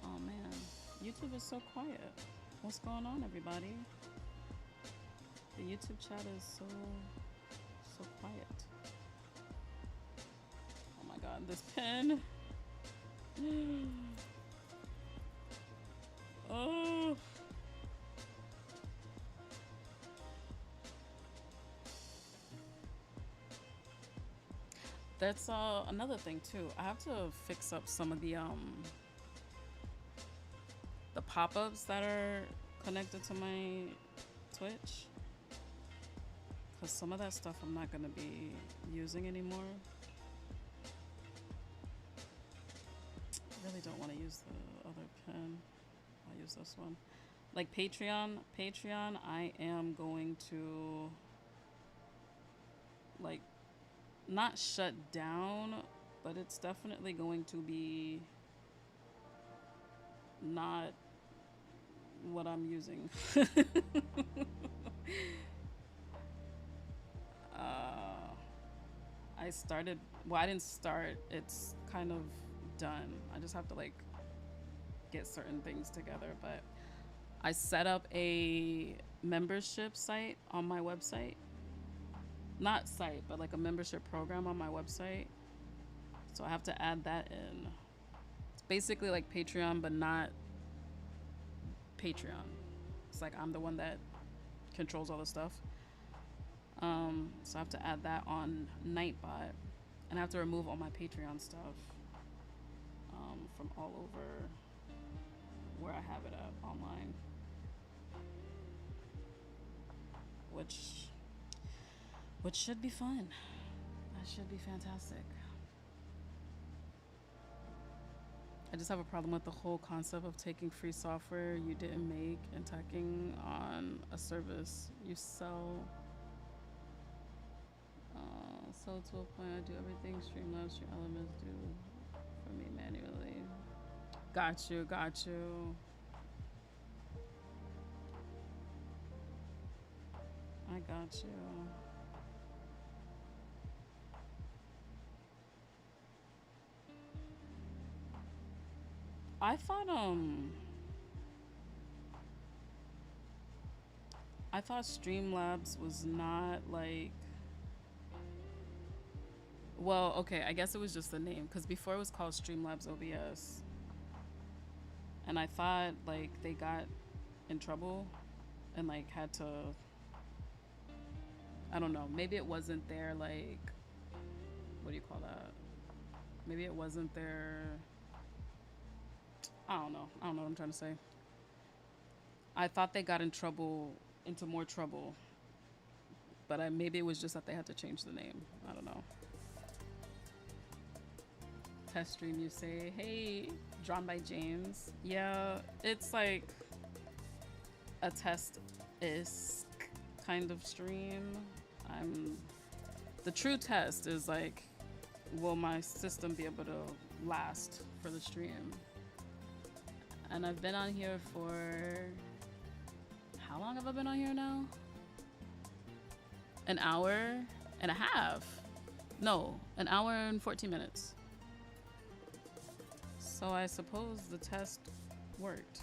Oh man, YouTube is so quiet. What's going on, everybody? The YouTube chat is so quiet. Oh my god, this pen. Oh. That's another thing too. I have to fix up some of the pop-ups that are connected to my Twitch, because some of that stuff I'm not going to be using anymore. I really don't want to use the other pen. I'll use this one. Like Patreon, I am going to like not shut down, but it's definitely going to be not what I'm using. I started. Well, I didn't start. It's kind of done. I just have to like get certain things together. But I set up a membership site on my website. Not site, but like a membership program on my website. So I have to add that in. It's basically like Patreon, but not Patreon. It's like I'm the one that controls all the stuff. So I have to add that on Nightbot, and I have to remove all my Patreon stuff from all over where I have it at online, which should be fun. That should be fantastic. I just have a problem with the whole concept of taking free software you didn't make and tacking on a service you sell. So to a point, I do everything Streamlabs, Stream Elements do for me manually. Got you, got you. I got you. I thought Streamlabs was not like, well, okay, I guess it was just the name, because before it was called Streamlabs OBS. And I thought like they got in trouble and like had to, I don't know, maybe it wasn't their like, what do you call that? Maybe it wasn't their, I don't know what I'm trying to say. I thought they got into more trouble, but maybe it was just that they had to change the name. I don't know. Test stream, you say. Hey, drawn by James. Yeah, it's like a test-isk kind of stream. The true test is like, will my system be able to last for the stream? And I've been on here for, how long have I been on here now? An hour and a half. No, an hour and 14 minutes. So I suppose the test worked.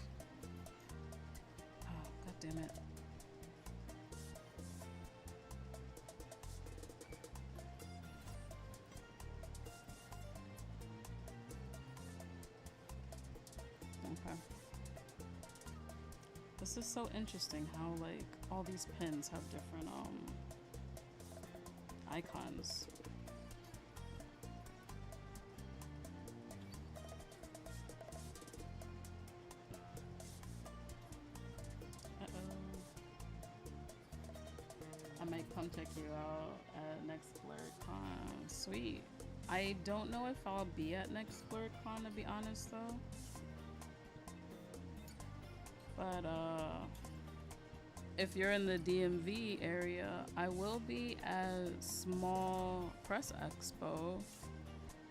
Oh, god damn it. Okay. This is so interesting how like all these pins have different icons. I might come check you out at next BlurCon. Sweet. I don't know if I'll be at next BlurCon, to be honest though. But if you're in the DMV area, I will be at Small Press Expo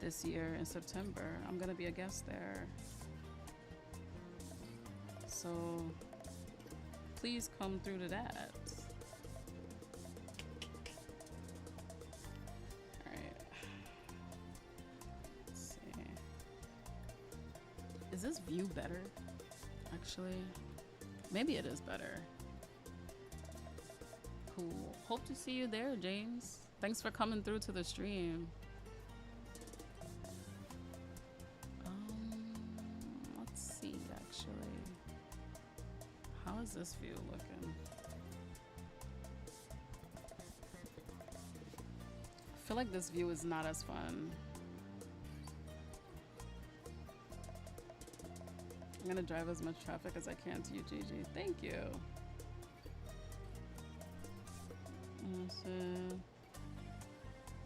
this year in September. I'm gonna be a guest there. So please come through to that. Is this view better? Actually, maybe it is better. Cool. Hope to see you there, James. Thanks for coming through to the stream. Let's see, actually. How is this view looking? I feel like this view is not as fun. I'm gonna drive as much traffic as I can to you, Gigi. Thank you.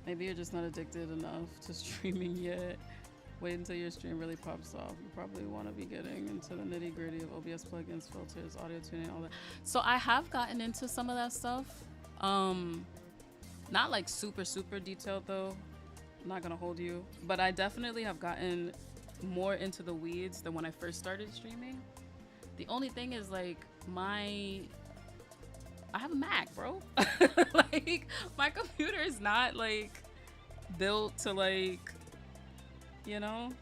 Maybe you're just not addicted enough to streaming yet. Wait until your stream really pops off. You probably want to be getting into the nitty gritty of OBS plugins, filters, audio tuning, all that. So I have gotten into some of that stuff. Not like super detailed though. I'm not gonna hold you, but I definitely have gotten more into the weeds than when I first started streaming. The only thing is like I have a Mac, bro. Like my computer is not like built to like, you know,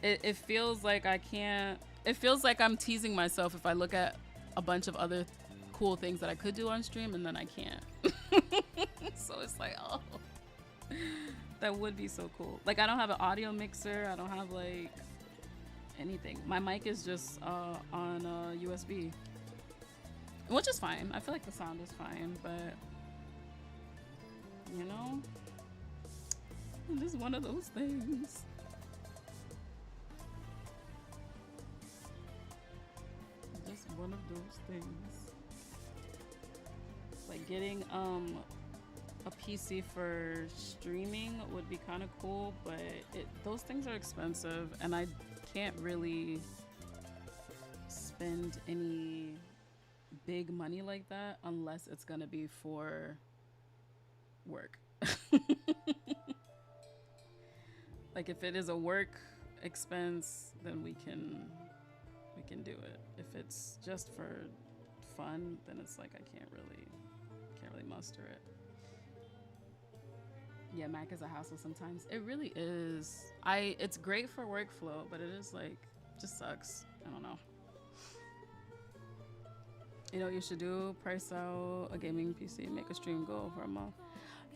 it feels like I can't. It feels like I'm teasing myself if I look at a bunch of other cool things that I could do on stream and then I can't. So it's like, oh, that would be so cool. Like, I don't have an audio mixer. I don't have like anything. My mic is just on USB, which is fine. I feel like the sound is fine, but you know, this is one of those things. Just one of those things. Like getting a PC for streaming would be kind of cool, but those things are expensive, and I can't really spend any big money like that unless it's gonna be for work. Like if it is a work expense, then we can do it. If it's just for fun, then it's like I can't really muster it. Yeah, Mac is a hassle sometimes. It really is. It's great for workflow, but it is like just sucks. I don't know. You know what you should do? Price out a gaming PC, make a stream go for a month.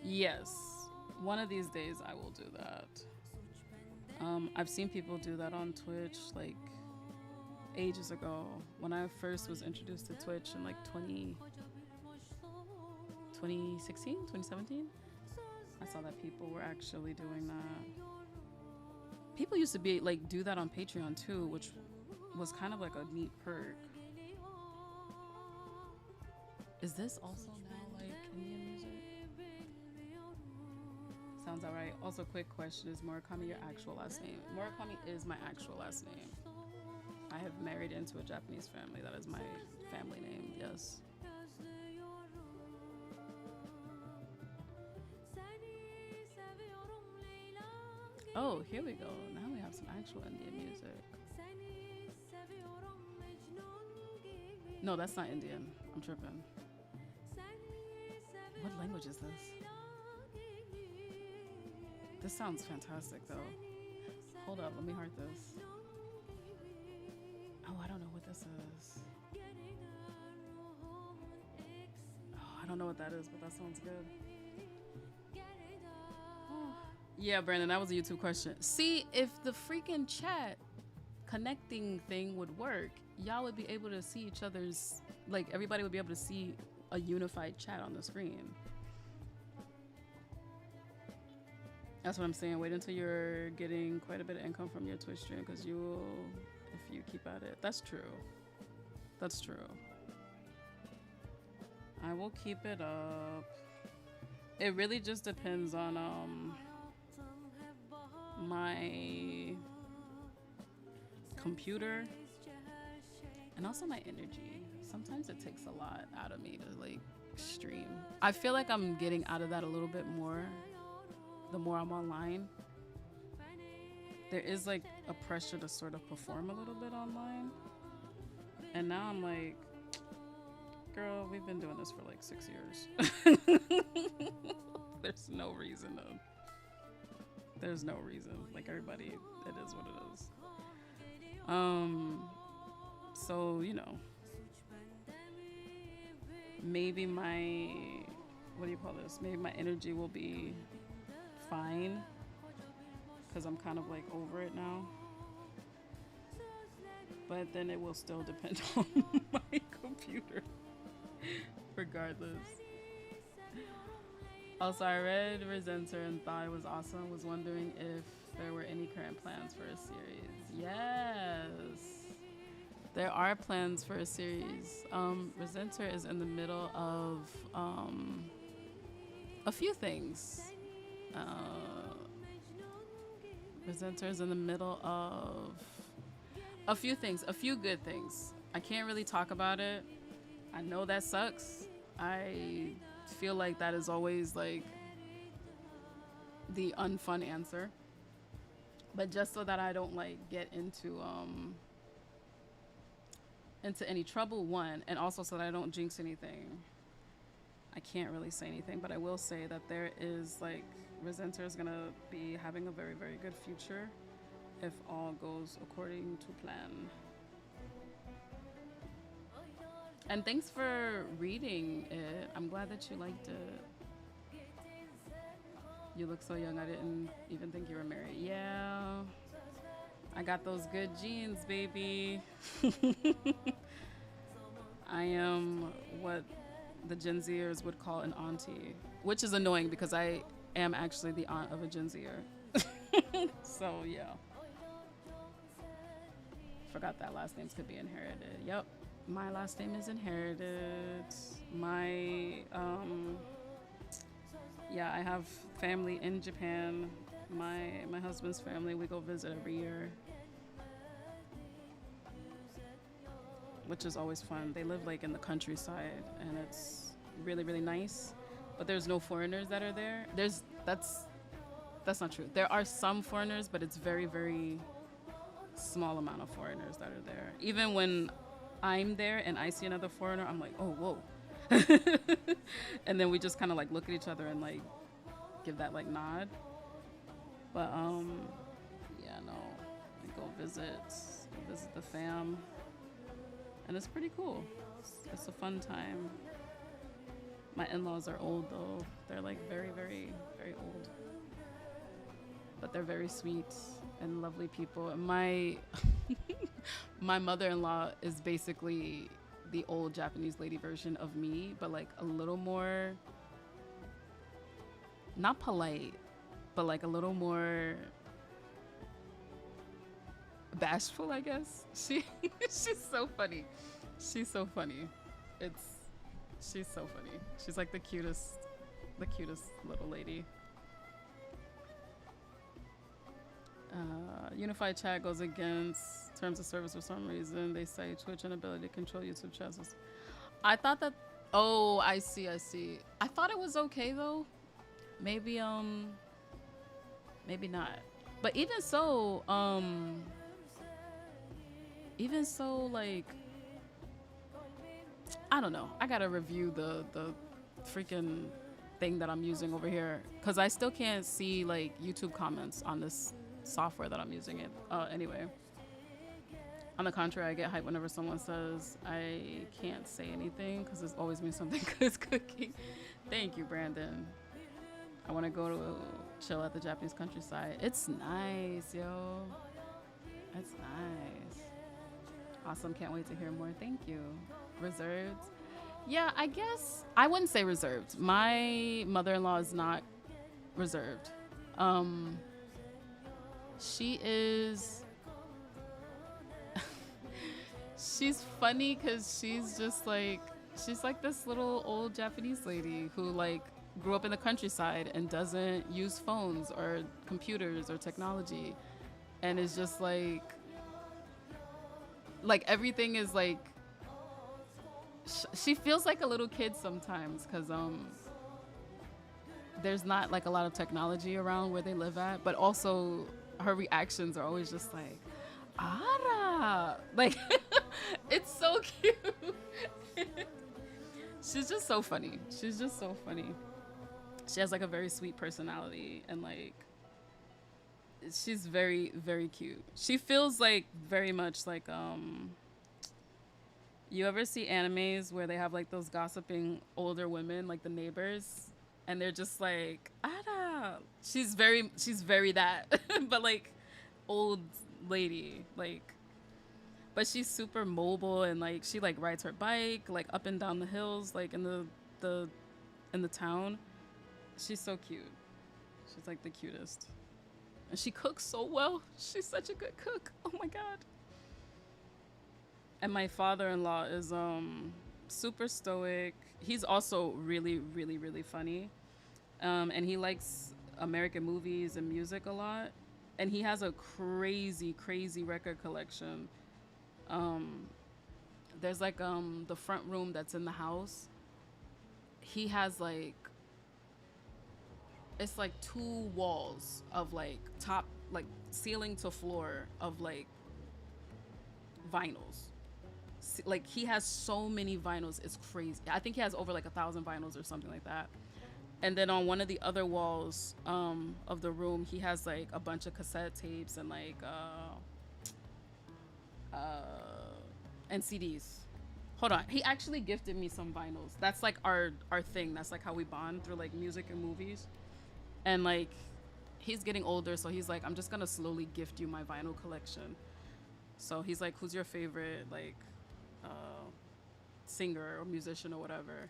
Yes, one of these days I will do that. I've seen people do that on Twitch like ages ago when I first was introduced to Twitch in like 2016, 2017. I saw that people were actually doing that. People used to be like do that on Patreon too, which was kind of like a neat perk. Is this also now like Indian music? Sounds alright. Also, quick question: is Murakami your actual last name? Murakami is my actual last name. I have married into a Japanese family. That is my family name. Yes. Oh, here we go. Now we have some actual Indian music. No, that's not Indian. I'm tripping. What language is this? This sounds fantastic though. Hold up, let me heart this. Oh, I don't know what this is. Oh, I don't know what that is, but that sounds good. Oh. Yeah, Brandon, that was a YouTube question. See, if the freaking chat connecting thing would work, y'all would be able to see each other's, like everybody would be able to see a unified chat on the screen. That's what I'm saying. Wait until you're getting quite a bit of income from your Twitch stream, because you will, if you keep at it. That's true. That's true. I will keep it up. It really just depends on my computer and also my energy. Sometimes it takes a lot out of me to like stream. I feel like I'm getting out of that a little bit more the more I'm online. There is like a pressure to sort of perform a little bit online. And now I'm like, girl, we've been doing this for like 6 years. There's no reason. Like everybody, it is what it is. So, you know, maybe my, what do you call this? Maybe my energy will be fine because I'm kind of like over it now. But then it will still depend on my computer, regardless. Also, I read Resenter and thought it was awesome. Was wondering if there were any current plans for a series. Yes, there are plans for a series. Resenter is in the middle of a few things. Resenter is in the middle of a few things, a few good things. I can't really talk about it. I know that sucks. I feel like that is always like the unfun answer. But just so that I don't like get into any trouble, one, and also so that I don't jinx anything. I can't really say anything, but I will say that there is like Resenter is gonna be having a very, very good future if all goes according to plan. And thanks for reading it. I'm glad that you liked it. You look so young. I didn't even think you were married. Yeah. I got those good genes, baby. I am what the Gen Zers would call an auntie, which is annoying because I am actually the aunt of a Gen Zer. So, yeah. Forgot that last names could be inherited. Yep. My last name is inherited. Yeah, I have family in Japan. My husband's family, we go visit every year, which is always fun. They live like in the countryside, and it's really, really nice. But there's no foreigners that are there. That's not true. There are some foreigners, but it's very, very small amount of foreigners that are there. Even when I'm there and I see another foreigner, I'm like, oh, whoa. And then we just kind of like look at each other and like give that like nod. But yeah, no, we go visit the fam, and it's pretty cool. It's a fun time. My in-laws are old though. They're like very, very, very old, but they're very sweet and lovely people. And my my mother-in-law is basically the old Japanese lady version of me, but like a little more, not polite, but like a little more bashful, I guess. She's so funny. She's so funny. She's so funny. She's like the cutest little lady. Unified chat goes against terms of service for some reason. They say Twitch inability to control YouTube channels. I thought that. Oh, I see. I thought it was okay though. Maybe maybe not. But even so, like, I don't know. I gotta review the freaking thing that I'm using over here, because I still can't see like YouTube comments on this software that I'm using it. Anyway, on the contrary, I get hyped whenever someone says I can't say anything, because it always means something good is cooking. Thank you, Brandon. I want to go to chill at the Japanese countryside. It's nice, yo. It's nice. Awesome. Can't wait to hear more. Thank you. Reserved? Yeah, I guess I wouldn't say reserved. My mother-in-law is not reserved. She is. She's funny because she's like this little old Japanese lady who like grew up in the countryside and doesn't use phones or computers or technology, and is just like everything is like she feels like a little kid sometimes, because there's not like a lot of technology around where they live at, but also her reactions are always just like ara, like it's so cute. She's just so funny. She has like a very sweet personality, and like she's very, very cute. She feels like very much like you ever see animes where they have like those gossiping older women, like the neighbors, and they're just like Ada. She's very that, but like old lady, like. But she's super mobile, and like she like rides her bike like up and down the hills, like in the town. She's so cute. She's like the cutest. And she cooks so well. She's such a good cook. Oh my God. And my father-in-law is super stoic. He's also really, really, really funny. And he likes American movies and music a lot. And he has a crazy, crazy record collection. There's like the front room that's in the house. He has like, it's like 2 walls of like top, like ceiling to floor of like vinyls. Like he has so many vinyls, it's crazy. I think he has over like 1,000 vinyls or something like that. And then on one of the other walls of the room, he has like a bunch of cassette tapes and like and CDs. Hold on, he actually gifted me some vinyls. That's like our thing. That's like how we bond through like music and movies. And like he's getting older, so he's like, I'm just gonna slowly gift you my vinyl collection. So he's like, who's your favorite like singer or musician or whatever?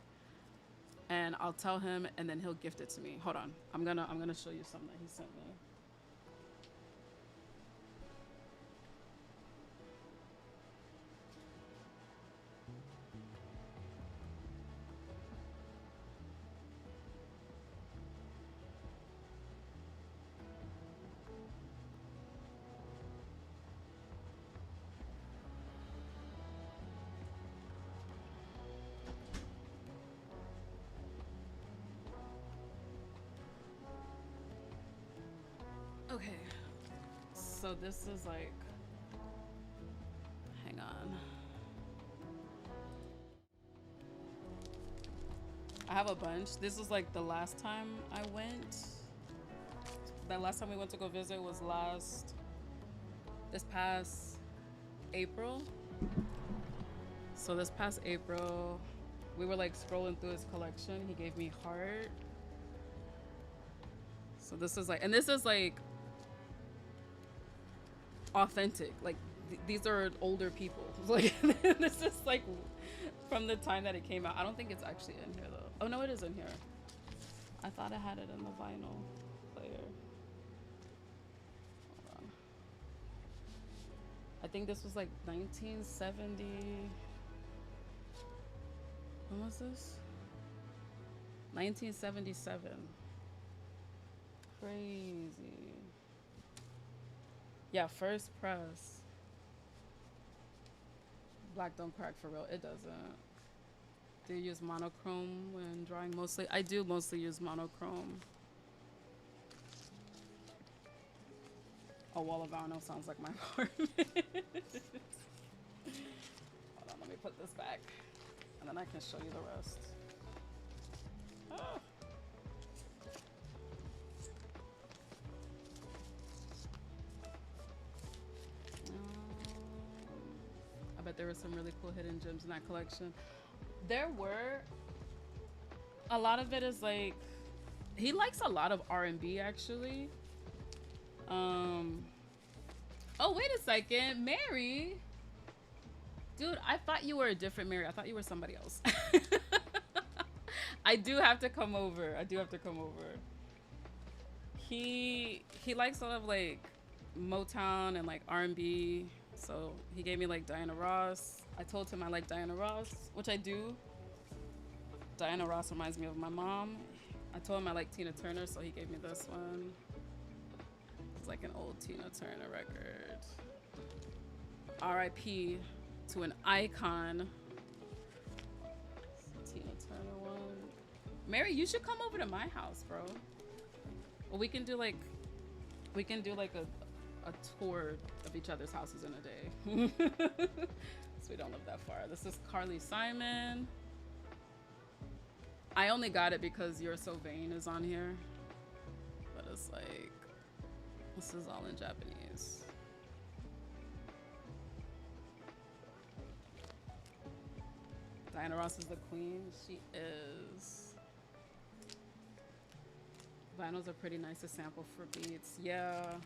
And I'll tell him, and then he'll gift it to me. Hold on, I'm gonna show you something that he sent me. Okay, so this is like, hang on. I have a bunch. This was like the last time I went. That last time we went to go visit was this past April. So this past April, we were like scrolling through his collection. He gave me Heart. So this is like, and this is like authentic. Like these are older people. Like this is like from the time that it came out. I don't think it's actually in here though. Oh no, it is in here. I thought I had it in the vinyl player. Hold on. I think this was like 1970. When was this? 1977. Crazy. Yeah, first press. Black don't crack for real. It doesn't. Do you use monochrome when drawing mostly? I do mostly use monochrome. A wall of vinyl sounds like my apartment. Hold on, let me put this back. And then I can show you the rest. Oh. I bet there were some really cool hidden gems in that collection. There were. A lot of it is like, he likes a lot of R&B actually. Oh, wait a second, Mary. Dude, I thought you were a different Mary. I thought you were somebody else. I do have to come over. He likes a lot of like Motown and like R&B. So he gave me like Diana Ross. I told him I like Diana Ross, which I do. Diana Ross reminds me of my mom. I told him I like Tina Turner, so he gave me this one. It's like an old Tina Turner record. R.I.P. to an icon. Tina Turner one. Mary, you should come over to my house, bro. Well, we can do like a tour of each other's houses in a day. So we don't live that far. This is Carly Simon. I only got it because You're So Vain is on here. But it's like, this is all in Japanese. Diana Ross is the queen. She is. Vinyls are pretty nice to sample for beats. Yeah.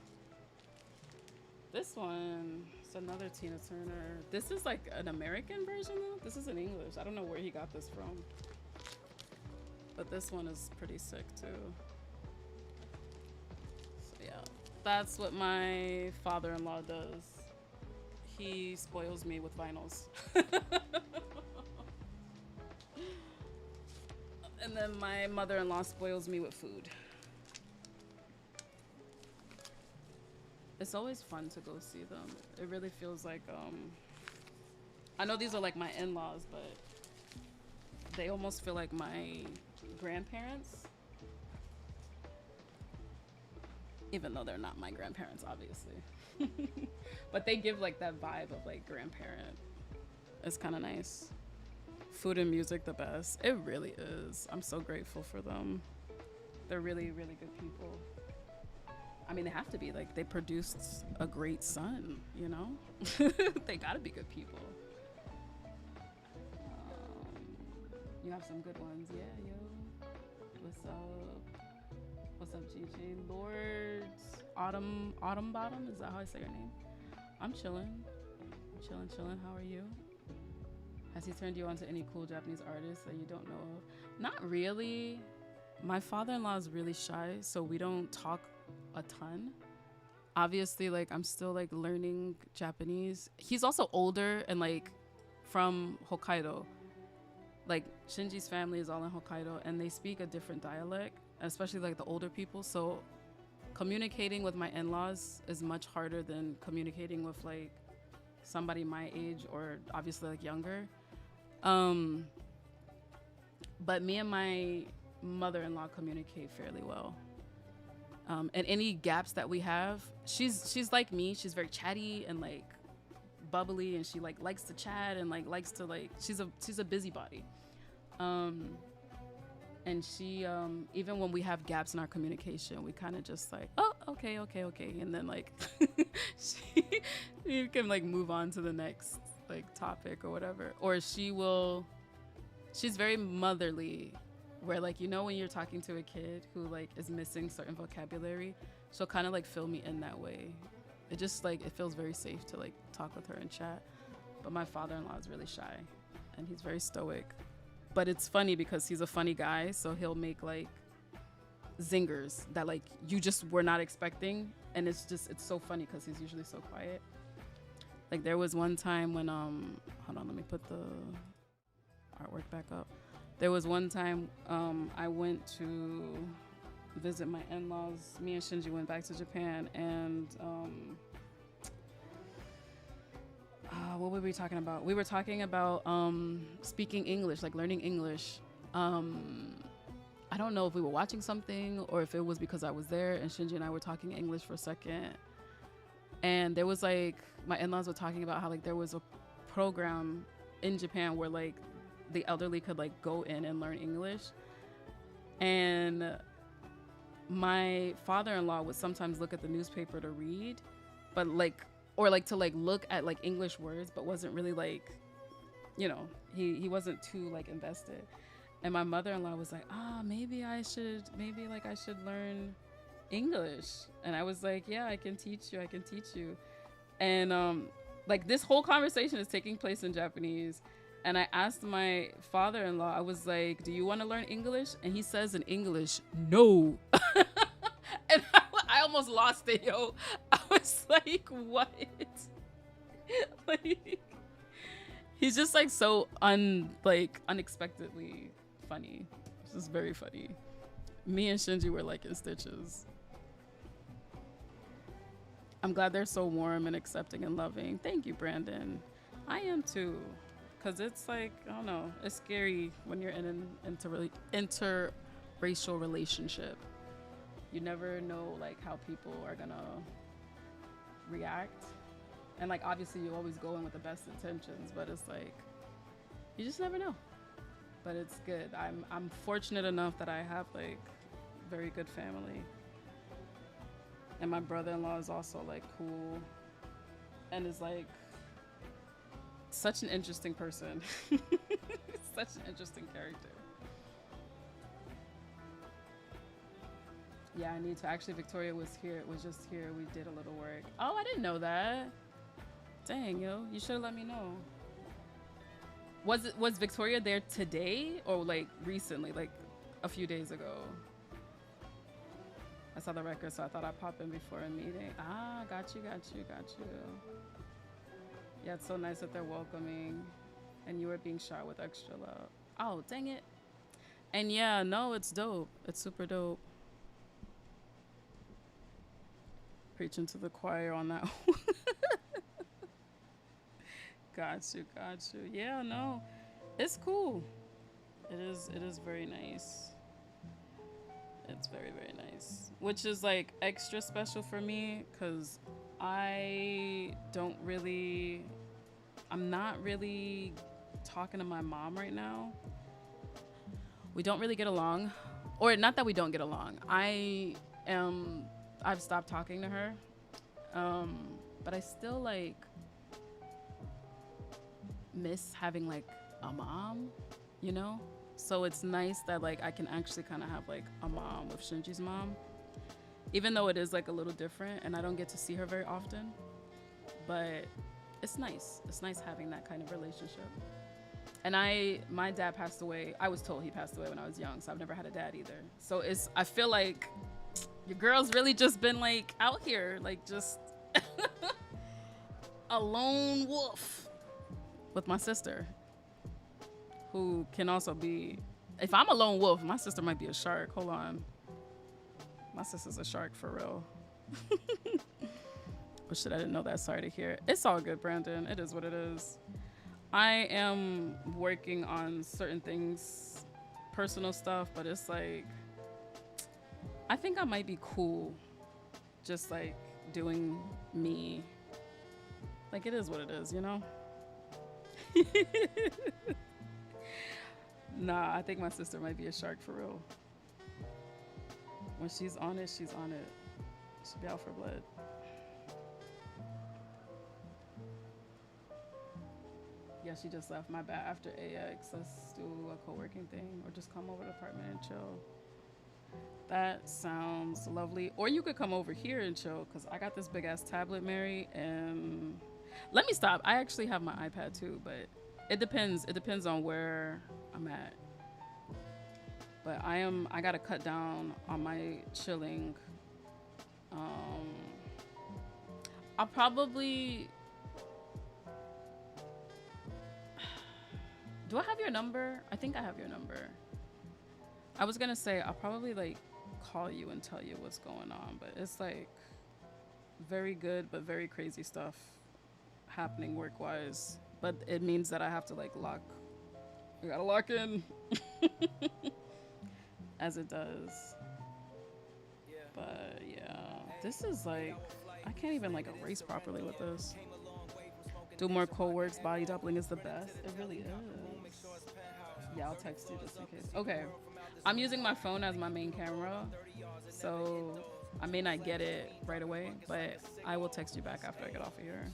This one, it's another Tina Turner. This is like an American version though. This is in English. I don't know where he got this from. But this one is pretty sick too. So yeah, that's what my father-in-law does. He spoils me with vinyls. And then my mother-in-law spoils me with food. It's always fun to go see them. It really feels like, I know these are like my in-laws, but they almost feel like my grandparents. Even though they're not my grandparents, obviously. But they give like that vibe of like grandparent. It's kind of nice. Food and music, the best. It really is. I'm so grateful for them. They're really, really good people. I mean, they have to be. Like, they produced a great son, you know? They gotta be good people. You have some good ones. Yeah, yo. What's up? What's up, Gigi? Lord Autumn Bottom? Is that how I say your name? I'm chilling. Chilling. How are you? Has he turned you on to any cool Japanese artists that you don't know of? Not really. My father-in-law is really shy, so we don't talk a ton. Obviously, like, I'm still like learning Japanese. He's also older and like from Hokkaido. Like, Shinji's family is all in Hokkaido and they speak a different dialect, especially like the older people. So communicating with my in-laws is much harder than communicating with like somebody my age or obviously like younger. But me and my mother-in-law communicate fairly well. And any gaps that we have, she's like me. She's very chatty and like bubbly, and she like likes to chat and like likes to like she's a busybody. And she even when we have gaps in our communication, we kind of just like, oh, okay, and then like you can like move on to the next like topic or whatever. Or she's very motherly, where like, you know, when you're talking to a kid who like is missing certain vocabulary, she'll kind of like fill me in that way. It just like, it feels very safe to like talk with her and chat. But my father-in-law is really shy and he's very stoic. But it's funny because he's a funny guy, so he'll make like zingers that like you just were not expecting, and it's so funny because he's usually so quiet. Like, there was one time when hold on, let me put the artwork back up. There was one time I went to visit my in-laws. Me and Shinji went back to Japan, and what were we talking about? We were talking about speaking English, like learning English. I don't know if we were watching something or if it was because I was there, and Shinji and I were talking English for a second. And there was like, my in-laws were talking about how like there was a program in Japan where like the elderly could like go in and learn English. And my father-in-law would sometimes look at the newspaper to read, but like, or like to like look at like English words, but wasn't really like, you know, he wasn't too like invested. And my mother-in-law was like, maybe I should learn English. And I was like, yeah, I can teach you. And like, this whole conversation is taking place in Japanese. And I asked my father-in-law, I was like, do you want to learn English? And he says in English, no. And I almost lost it, yo. I was like, what? Like, he's just like so unexpectedly funny. It's just very funny. Me and Shinji were like in stitches. I'm glad they're so warm and accepting and loving. Thank you, Brandon. I am too. Because it's like, I don't know, it's scary when you're in an interracial relationship. You never know like how people are gonna react. And like, obviously you always go in with the best intentions, but it's like, you just never know. But it's good. I'm fortunate enough that I have like very good family. And my brother-in-law is also like cool and is like such an interesting person. Such an interesting character. Yeah, I need to. Actually, Victoria was just here. We did a little work. Oh, I didn't know that. Dang, yo. You should have let me know. Was Victoria there today or like recently, like a few days ago? I saw the record, so I thought I'd pop in before a meeting. Got you. Yeah, it's so nice that they're welcoming and you were being shot with extra love. Oh, dang it. And yeah, no, it's dope. It's super dope. Preaching to the choir on that one. Got you. Yeah, no, it's cool. It is very nice. It's very, very nice. Which is like extra special for me because I don't really I'm not really talking to my mom right now. We don't really get along, or not that we don't get along. Am I've stopped talking to her, but I still like miss having like a mom, you know. So it's nice that like I can actually kind of have like a mom with Shinji's mom, even though it is like a little different, and I don't get to see her very often. But it's nice. It's nice having that kind of relationship. And my dad passed away. I was told he passed away when I was young, so I've never had a dad either. So I feel like your girl's really just been like out here, like just a lone wolf with my sister, who can also be, if I'm a lone wolf, my sister might be a shark. Hold on. My sister's a shark for real. But shit, I didn't know that. Sorry to hear. It's all good, Brandon. It is what it is. I am working on certain things, personal stuff, but it's like, I think I might be cool just like doing me. Like, it is what it is, you know? Nah, I think my sister might be a shark for real. When she's on it, she's on it. She'll be out for blood. Yeah, she just left. My bad. After AX, let's do a co-working thing or just come over to the apartment and chill. That sounds lovely. Or you could come over here and chill, because I got this big ass tablet, Mary, and let me stop. I actually have my iPad too, but it depends. It depends on where I'm at. But I gotta cut down on my chilling. I'll probably, do I have your number? I think I have your number. I was gonna say I'll probably like call you and tell you what's going on, but it's like very good but very crazy stuff happening work-wise. But it means that I have to like I gotta lock in. As it does. But yeah, this is like, I can't even like erase properly with this. Do more co-works. Body doubling is the best. It really is. Yeah, I'll text you just in case. Okay, I'm using my phone as my main camera, so I may not get it right away, but I will text you back after I get off of here.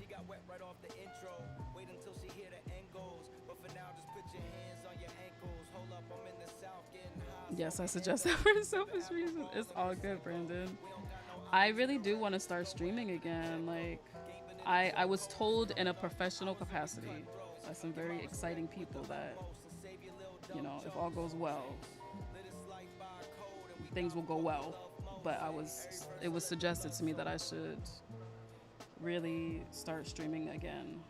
Yes, I suggest that for a selfish reason. It's all good, Brandon. I really do want to start streaming again. Like, I was told in a professional capacity by some very exciting people that, you know, if all goes well, things will go well. But it was suggested to me that I should really start streaming again.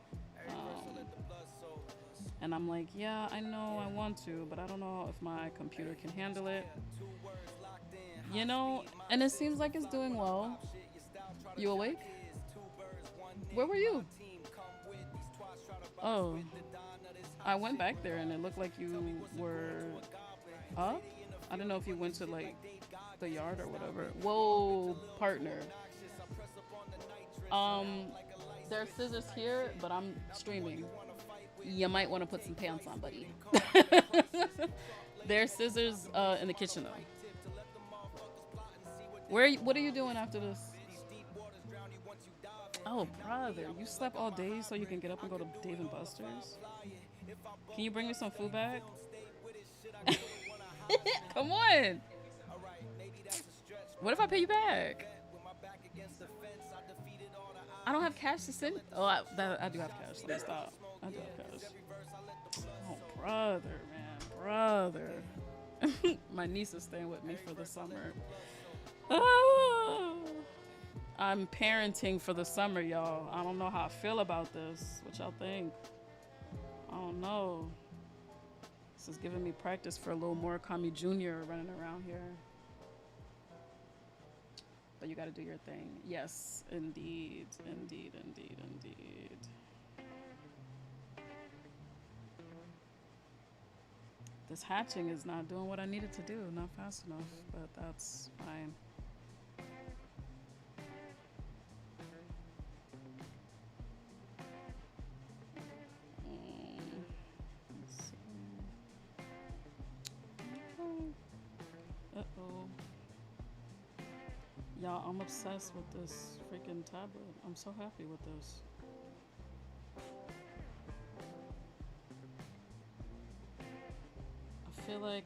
And I'm like, yeah, I know I want to, but I don't know if my computer can handle it. You know, and it seems like it's doing well. You awake? Where were you? Oh, I went back there and it looked like you were up. I don't know if you went to like the yard or whatever. Whoa, partner. There are scissors here, but I'm streaming. You might want to put some pants on, buddy. There's scissors in the kitchen though. What are you doing after this? Oh, brother, you slept all day so you can get up and go to Dave and Buster's? Can you bring me some food back? Come on. What if I pay you back? I don't have cash to send. Oh, I do have cash. Let me stop. I do have cash. Oh, brother, man. Brother. My niece is staying with me for the summer. Oh, I'm parenting for the summer, y'all. I don't know how I feel about this. What y'all think? I don't know. This is giving me practice for a little Murakami Jr. running around here. But you gotta do your thing. Yes, indeed, indeed, indeed, indeed. This hatching is not doing what I needed to do, not fast enough, but that's fine. Y'all, I'm obsessed with this freaking tablet. I'm so happy with this. I feel like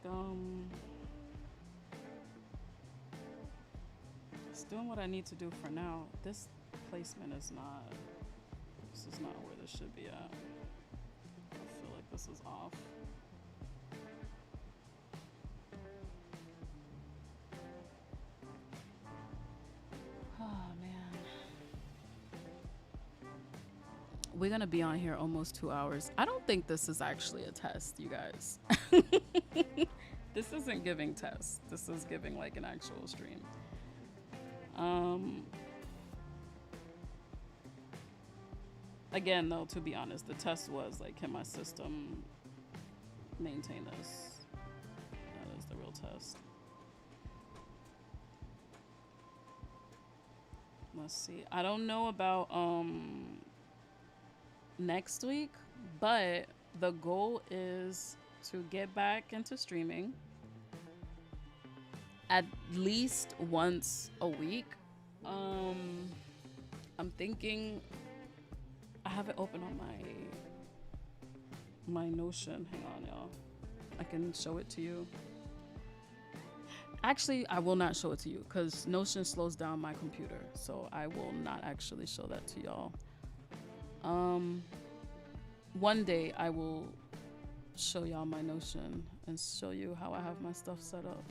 it's doing what I need to do for now. This placement is not, this is not where this should be at. I feel like this is off. Oh man. We're gonna be on here almost 2 hours. I don't think this is actually a test, you guys. This isn't giving tests. This is giving like an actual stream. Again, though, to be honest, the test was like, can my system maintain this? That is the real test. Let's see. I don't know about next week, but the goal is to get back into streaming at least once a week. I'm thinking, I have it open on my Notion. Hang on, y'all. I can show it to you. Actually, I will not show it to you because Notion slows down my computer, so I will not actually show that to y'all. One day I will show y'all my Notion and show you how I have my stuff set up,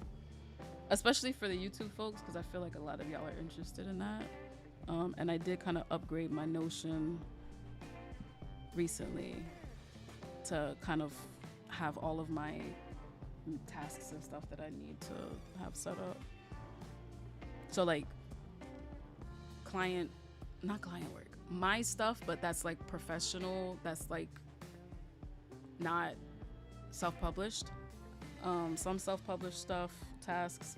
especially for the YouTube folks, because I feel like a lot of y'all are interested in that. And I did kind of upgrade my Notion recently to kind of have all of my tasks and stuff that I need to have set up. So like not client work, my stuff, but that's like professional, that's like not self-published. Some self-published stuff, tasks,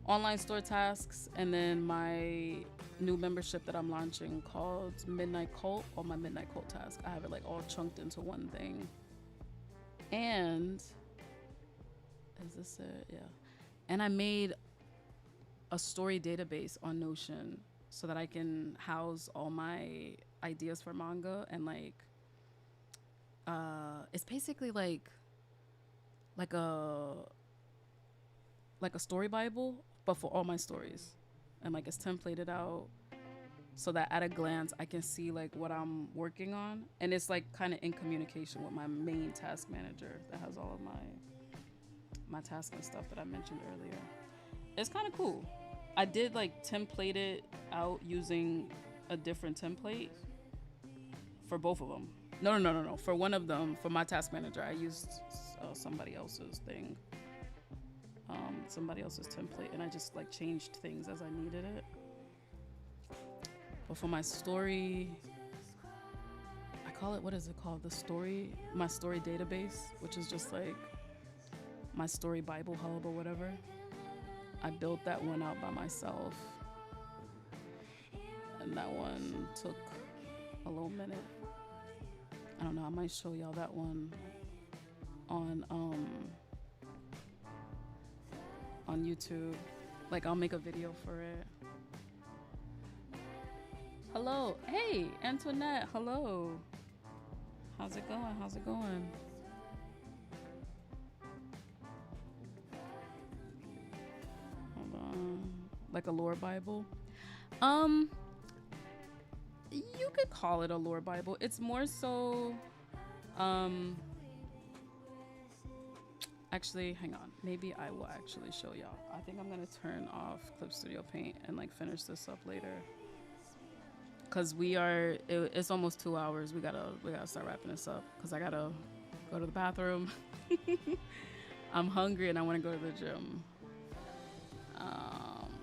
online store tasks, and then my new membership that I'm launching called Midnight Cult, or my Midnight Cult task. I have it like all chunked into one thing. And is this it? Yeah. And I made a story database on Notion so that I can house all my ideas for manga, and like it's basically like a story Bible, but for all my stories. And like it's templated out so that at a glance I can see like what I'm working on, and it's like kind of in communication with my main task manager that has all of my tasks and stuff that I mentioned earlier. It's kind of cool. I did like template it out using a different template for both of them. No. For one of them, for my task manager, I used somebody else's thing, somebody else's template, and I just like changed things as I needed it. But for my story, I call it, what is it called? My story database, which is just like my story Bible hub or whatever. I built that one out by myself, and that one took a little minute. I don't know, I might show y'all that one on YouTube. Like I'll make a video for it. Hello, hey Antoinette, hello. How's it going? Hold on. Like a lore Bible? You could call it a lore Bible. It's more so, actually, hang on. Maybe I will actually show y'all. I think I'm gonna turn off Clip Studio Paint and like finish this up later. Cause it's almost 2 hours. We gotta start wrapping this up. Cause I gotta go to the bathroom. I'm hungry and I wanna go to the gym.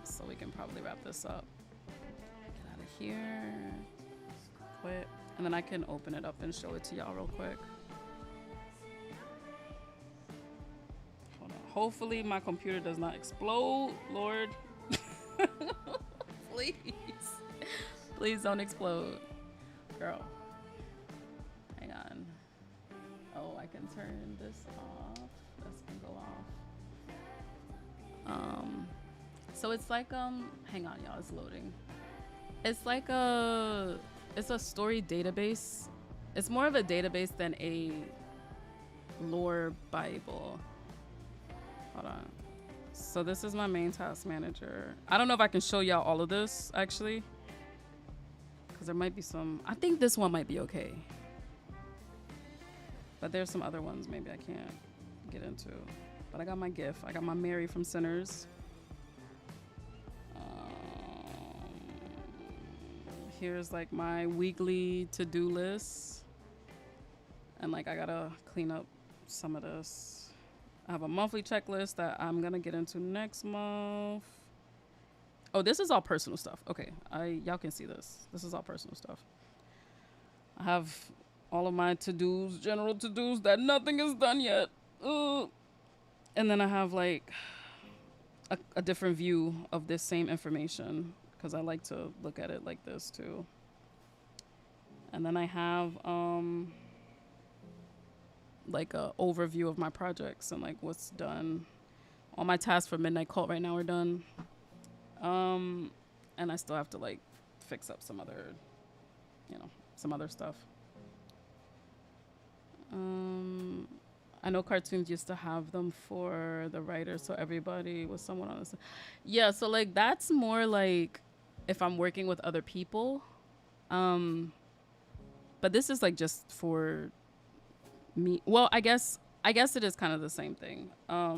So we can probably wrap this up. Get out of here. Quit. And then I can open it up and show it to y'all real quick. Hold on. Hopefully my computer does not explode, Lord. Please. Please don't explode. Girl. Hang on. Oh, I can turn this off. This can go off. So it's like hang on y'all, it's loading. It's like it's a story database. It's more of a database than a lore Bible. Hold on. So this is my main task manager. I don't know if I can show y'all all of this actually, because there might be some. I think this one might be okay, but there's some other ones maybe I can't get into. But I got my gift. I got my Mary from Sinners. Here's like my weekly to-do list, and like I gotta clean up some of this. I have a monthly checklist that I'm gonna get into next month. Oh, this is all personal stuff. Okay, y'all can see this. This is all personal stuff. I have all of my to-dos, general to-dos that nothing is done yet. And then I have like a different view of this same information, because I like to look at it like this too. And then I have like a overview of my projects and like what's done. All my tasks for Midnight Cult right now are done. And I still have to like fix up some other, some other stuff. I know cartoons used to have them for the writers, so everybody was someone on this. Yeah, so like that's more like if I'm working with other people. But this is like just for me. Well, I guess it is kind of the same thing. I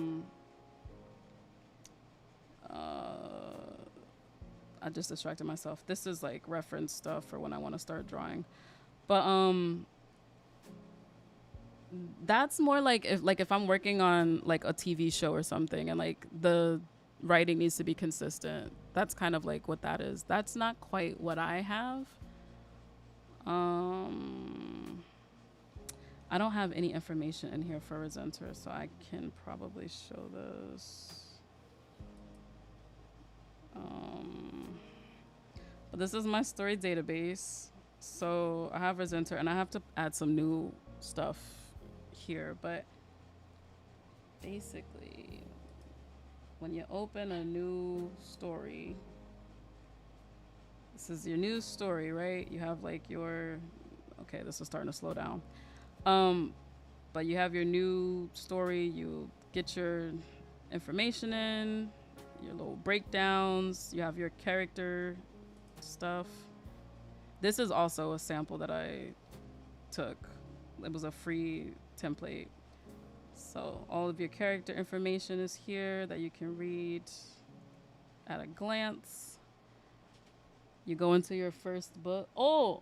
just distracted myself. This is like reference stuff for when I want to start drawing. But that's more like if I'm working on like a TV show or something and like the writing needs to be consistent. That's kind of like what that is. That's not quite what I have. I don't have any information in here for Resenter, so I can probably show this. But this is my story database. So I have Resenter, and I have to add some new stuff here. But basically, when you open a new story, this is your new story, right? You have like your, okay, this is starting to slow down. But you have your new story, you get your information in, your little breakdowns, you have your character stuff. This is also a sample that I took. It was a free template. So all of your character information is here that you can read at a glance. You go into your first book. Oh!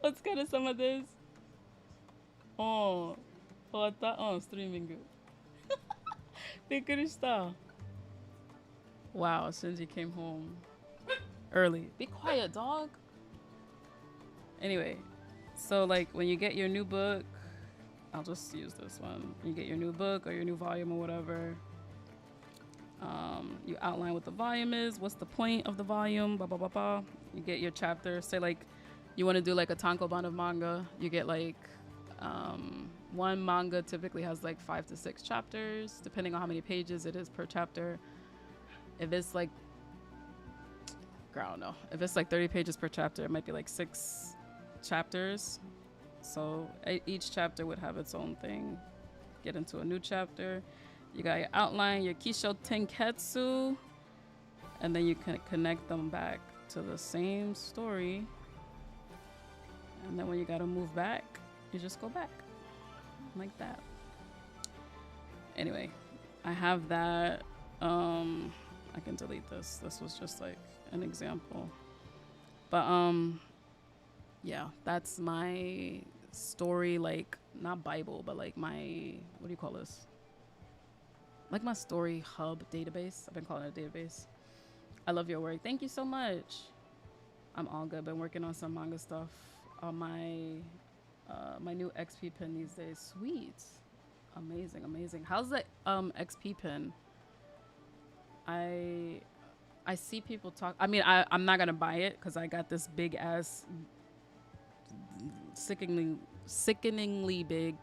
Let's get to some of this. Oh, streaming. Wow, Shinji came home early. Be quiet, dog. Anyway, so like when you get your new book, I'll just use this one. You get your new book or your new volume or whatever. You outline what the volume is, what's the point of the volume, blah, blah, blah, blah. You get your chapter. Say like you want to do like a tankobon of manga. You get like one manga typically has like 5 to 6 chapters, depending on how many pages it is per chapter. If it's like, I don't know, if it's like 30 pages per chapter, it might be like 6 chapters. So each chapter would have its own thing. Get into a new chapter. You got your outline, your Kisho Tenketsu, and then you can connect them back to the same story. And then when you gotta move back, you just go back like that. Anyway, I have that. I can delete this. This was just like an example. But yeah, that's my story, like not Bible, but like my, what do you call this? Like my story hub database. I've been calling it a database. I love your work. Thank you so much. I'm all good. Been working on some manga stuff on my my new XP pen these days. Sweet. Amazing, amazing. How's the XP pen? I see people talk. I mean, I'm not gonna buy it because I got this big ass, sickeningly big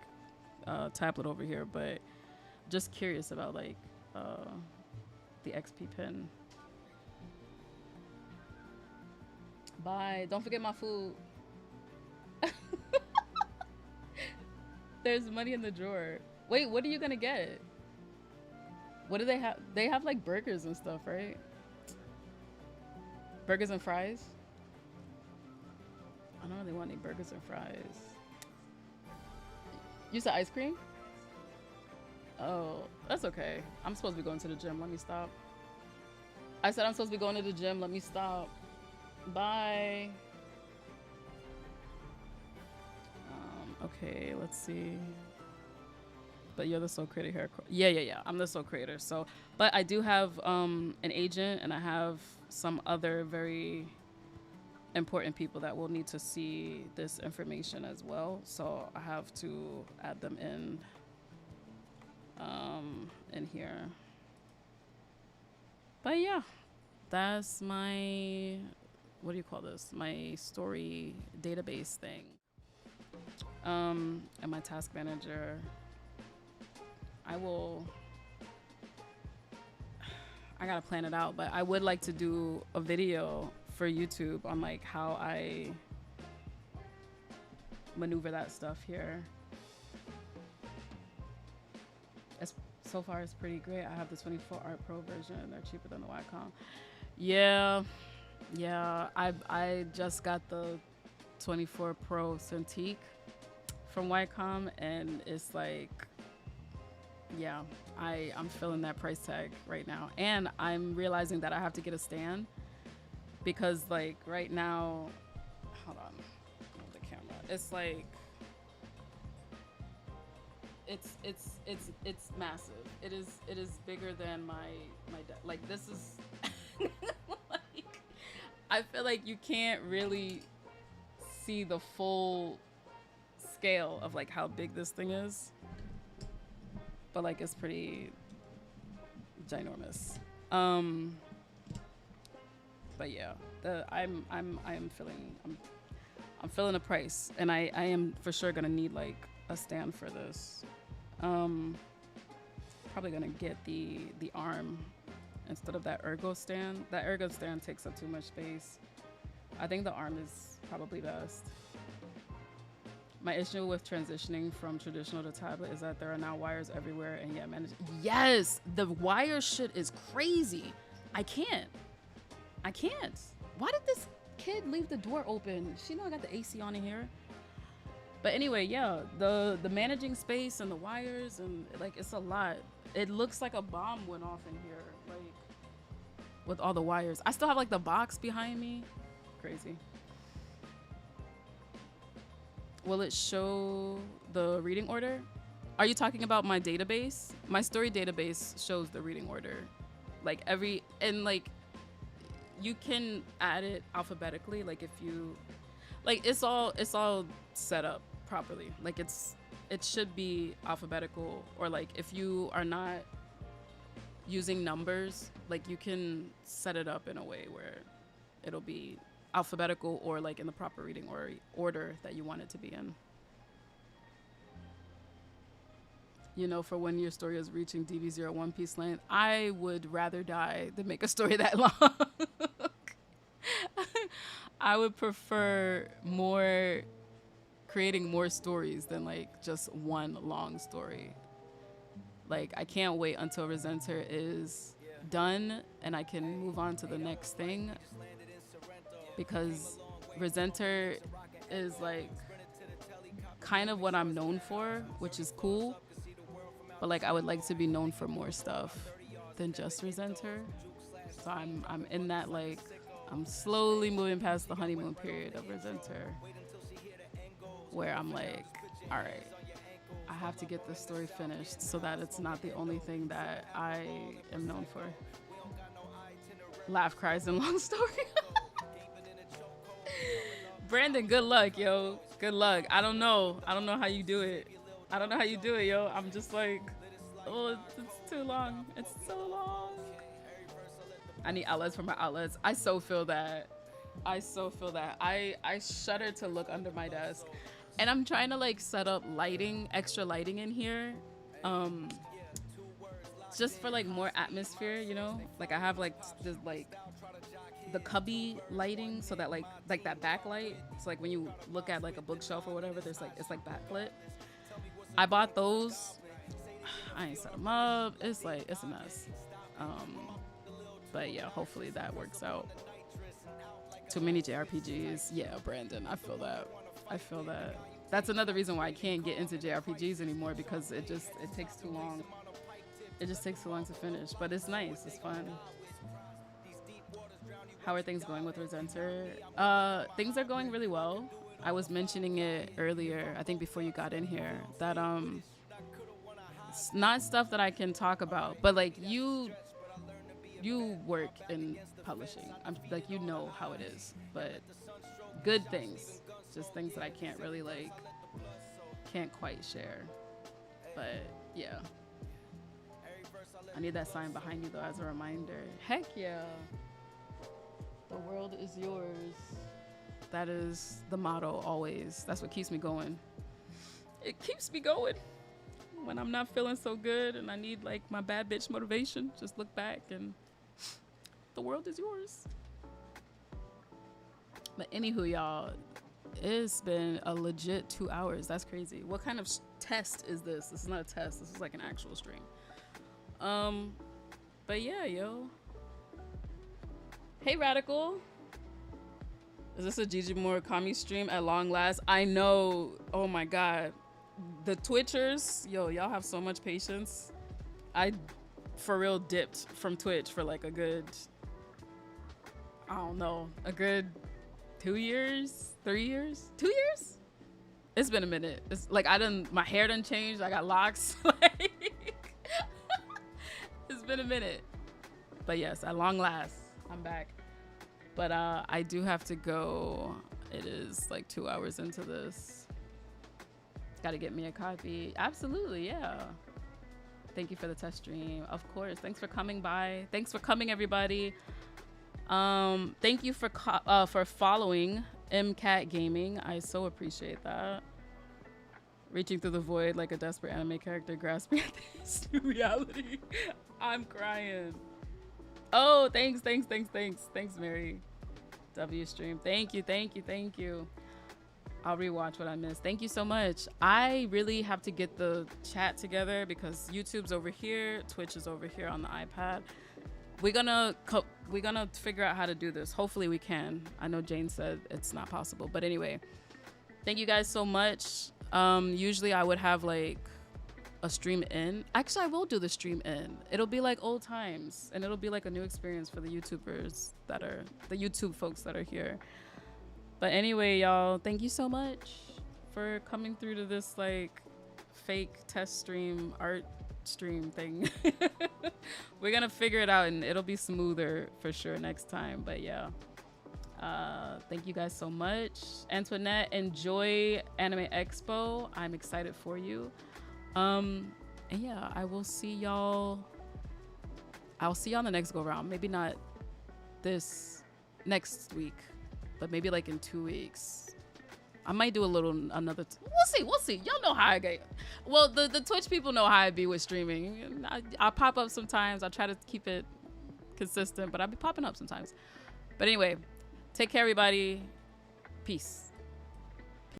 tablet over here. But just curious about like the XP pin. Bye. Don't forget my food. There's money in the drawer. Wait, what are you gonna get? What do they have? They have like burgers and stuff, right? Burgers and fries? I don't really want any burgers and fries. You said ice cream? Oh, that's okay. I'm supposed to be going to the gym. Let me stop. I said I'm supposed to be going to the gym. Let me stop. Bye. Okay, let's see. But you're the sole creator here. Yeah. I'm the sole creator. So, but I do have an agent, and I have some other very important people that will need to see this information as well. So I have to add them in here. But yeah, that's my, what do you call this? My story database thing. And my task manager. I gotta plan it out, but I would like to do a video for YouTube on like how I maneuver that stuff here. So far it's pretty great. I have the 24 Art Pro version. They're cheaper than the Wacom. Yeah. I just got the 24 Pro Cintiq from Wacom, and it's like, yeah, I'm feeling that price tag right now. And I'm realizing that I have to get a stand because like right now, hold on, move the camera. It's like, it's massive. It is bigger than my like this is like, I feel like you can't really see the full scale of like how big this thing is, but like it's pretty ginormous. But yeah, I'm feeling the price, and I am for sure gonna need like a stand for this. Probably gonna get the arm instead of that ergo stand. That ergo stand takes up too much space. I think the arm is probably best. My issue with transitioning from traditional to tablet is that there are now wires everywhere, and yet manage. Yes, the wire shit is crazy. I can't. Why did this kid leave the door open? She know I got the AC on in here. But anyway, yeah, the managing space and the wires, and like it's a lot. It looks like a bomb went off in here, like with all the wires. I still have like the box behind me. Crazy. Will it show the reading order? Are you talking about my database? My story database shows the reading order. Like like you can add it alphabetically. Like if you, like it's all set up properly. Like it should be alphabetical, or like if you are not using numbers, like you can set it up in a way where it'll be alphabetical or like in the proper reading or order that you want it to be in. You know, for when your story is reaching DB0 One Piece length, I would rather die than make a story that long. I would prefer creating more stories than like just one long story. Like I can't wait until Resenter is done and I can move on to the next thing, because Resenter is like kind of what I'm known for, which is cool, but like I would like to be known for more stuff than just Resenter. So I'm in that, like I'm slowly moving past the honeymoon period of Resenter, where I'm like, all right, I have to get this story finished so that it's not the only thing that I am known for. Laugh, cries, and long story. Brandon, good luck, yo. Good luck. I don't know how you do it. Yo. I'm just like, oh, it's too long. It's so long. I need outlets for my outlets. I so feel that. I shudder to look under my desk. And I'm trying to like set up extra lighting in here. it's just for like more atmosphere, you know. Like I have like the cubby lighting, so that like that backlight. So like when you look at like a bookshelf or whatever, there's like it's like backlit. I bought those. I ain't set them up. It's like it's a mess. But yeah, hopefully that works out. Too many JRPGs. Yeah, Brandon, I feel that. I feel that. That's another reason why I can't get into JRPGs anymore, because it takes too long. It just takes too long to finish. But it's nice. It's fun. How are things going with Resenter? Things are going really well. I was mentioning it earlier, I think before you got in here, that it's not stuff that I can talk about, but like you work in publishing. I'm like, you know how it is, but good things, just things that I can't really can't quite share. But yeah, I need that sign behind you though as a reminder. Heck yeah. The world is yours. That is the motto always. That's what keeps me going. It keeps me going when I'm not feeling so good and I need like my bad bitch motivation. Just look back and the world is yours. But anywho, y'all, it's been a legit 2 hours. That's crazy. What kind of test is this? This is not a test. This is like an actual stream. But yeah, yo. Hey, Radical. Is this a gigimurakami stream at long last? I know. Oh my God. The Twitchers, yo, y'all have so much patience. I, for real, dipped from Twitch for like a good, I don't know, a good 2 years, 3 years, 2 years? It's been a minute. It's like my hair done changed. I got locks. Like, it's been a minute. But yes, at long last, I'm back. But I do have to go. It is like 2 hours into this. Got to get me a copy. Absolutely, yeah. Thank you for the test stream. Of course. Thanks for coming by. Thanks for coming, everybody. Thank you for following MCat Gaming. I so appreciate that. Reaching through the void like a desperate anime character grasping at this new reality. I'm crying. Oh, thanks, Mary. W stream. Thank you. I'll rewatch what I missed. Thank you so much. I really have to get the chat together because YouTube's over here, Twitch is over here on the iPad. We're gonna figure out how to do this. Hopefully we can. I know Jane said it's not possible, but anyway, thank you guys so much. Usually I would have like a stream in. Actually, I will do the stream in. It'll be like old times and it'll be like a new experience for the YouTubers that are the YouTube folks that are here. But anyway, y'all, thank you so much for coming through to this like fake test stream art stream thing. We're gonna figure it out and it'll be smoother for sure next time. But yeah, thank you guys so much. Antoinette, enjoy Anime Expo. I'm excited for you. And yeah, I'll see y'all on the next go round. Maybe not this next week, but maybe like in 2 weeks. I might do another. We'll see. Y'all know how I get. Well, the Twitch people know how I be with streaming. I'll pop up sometimes. I try to keep it consistent, but I'll be popping up sometimes. But anyway, take care, everybody. Peace.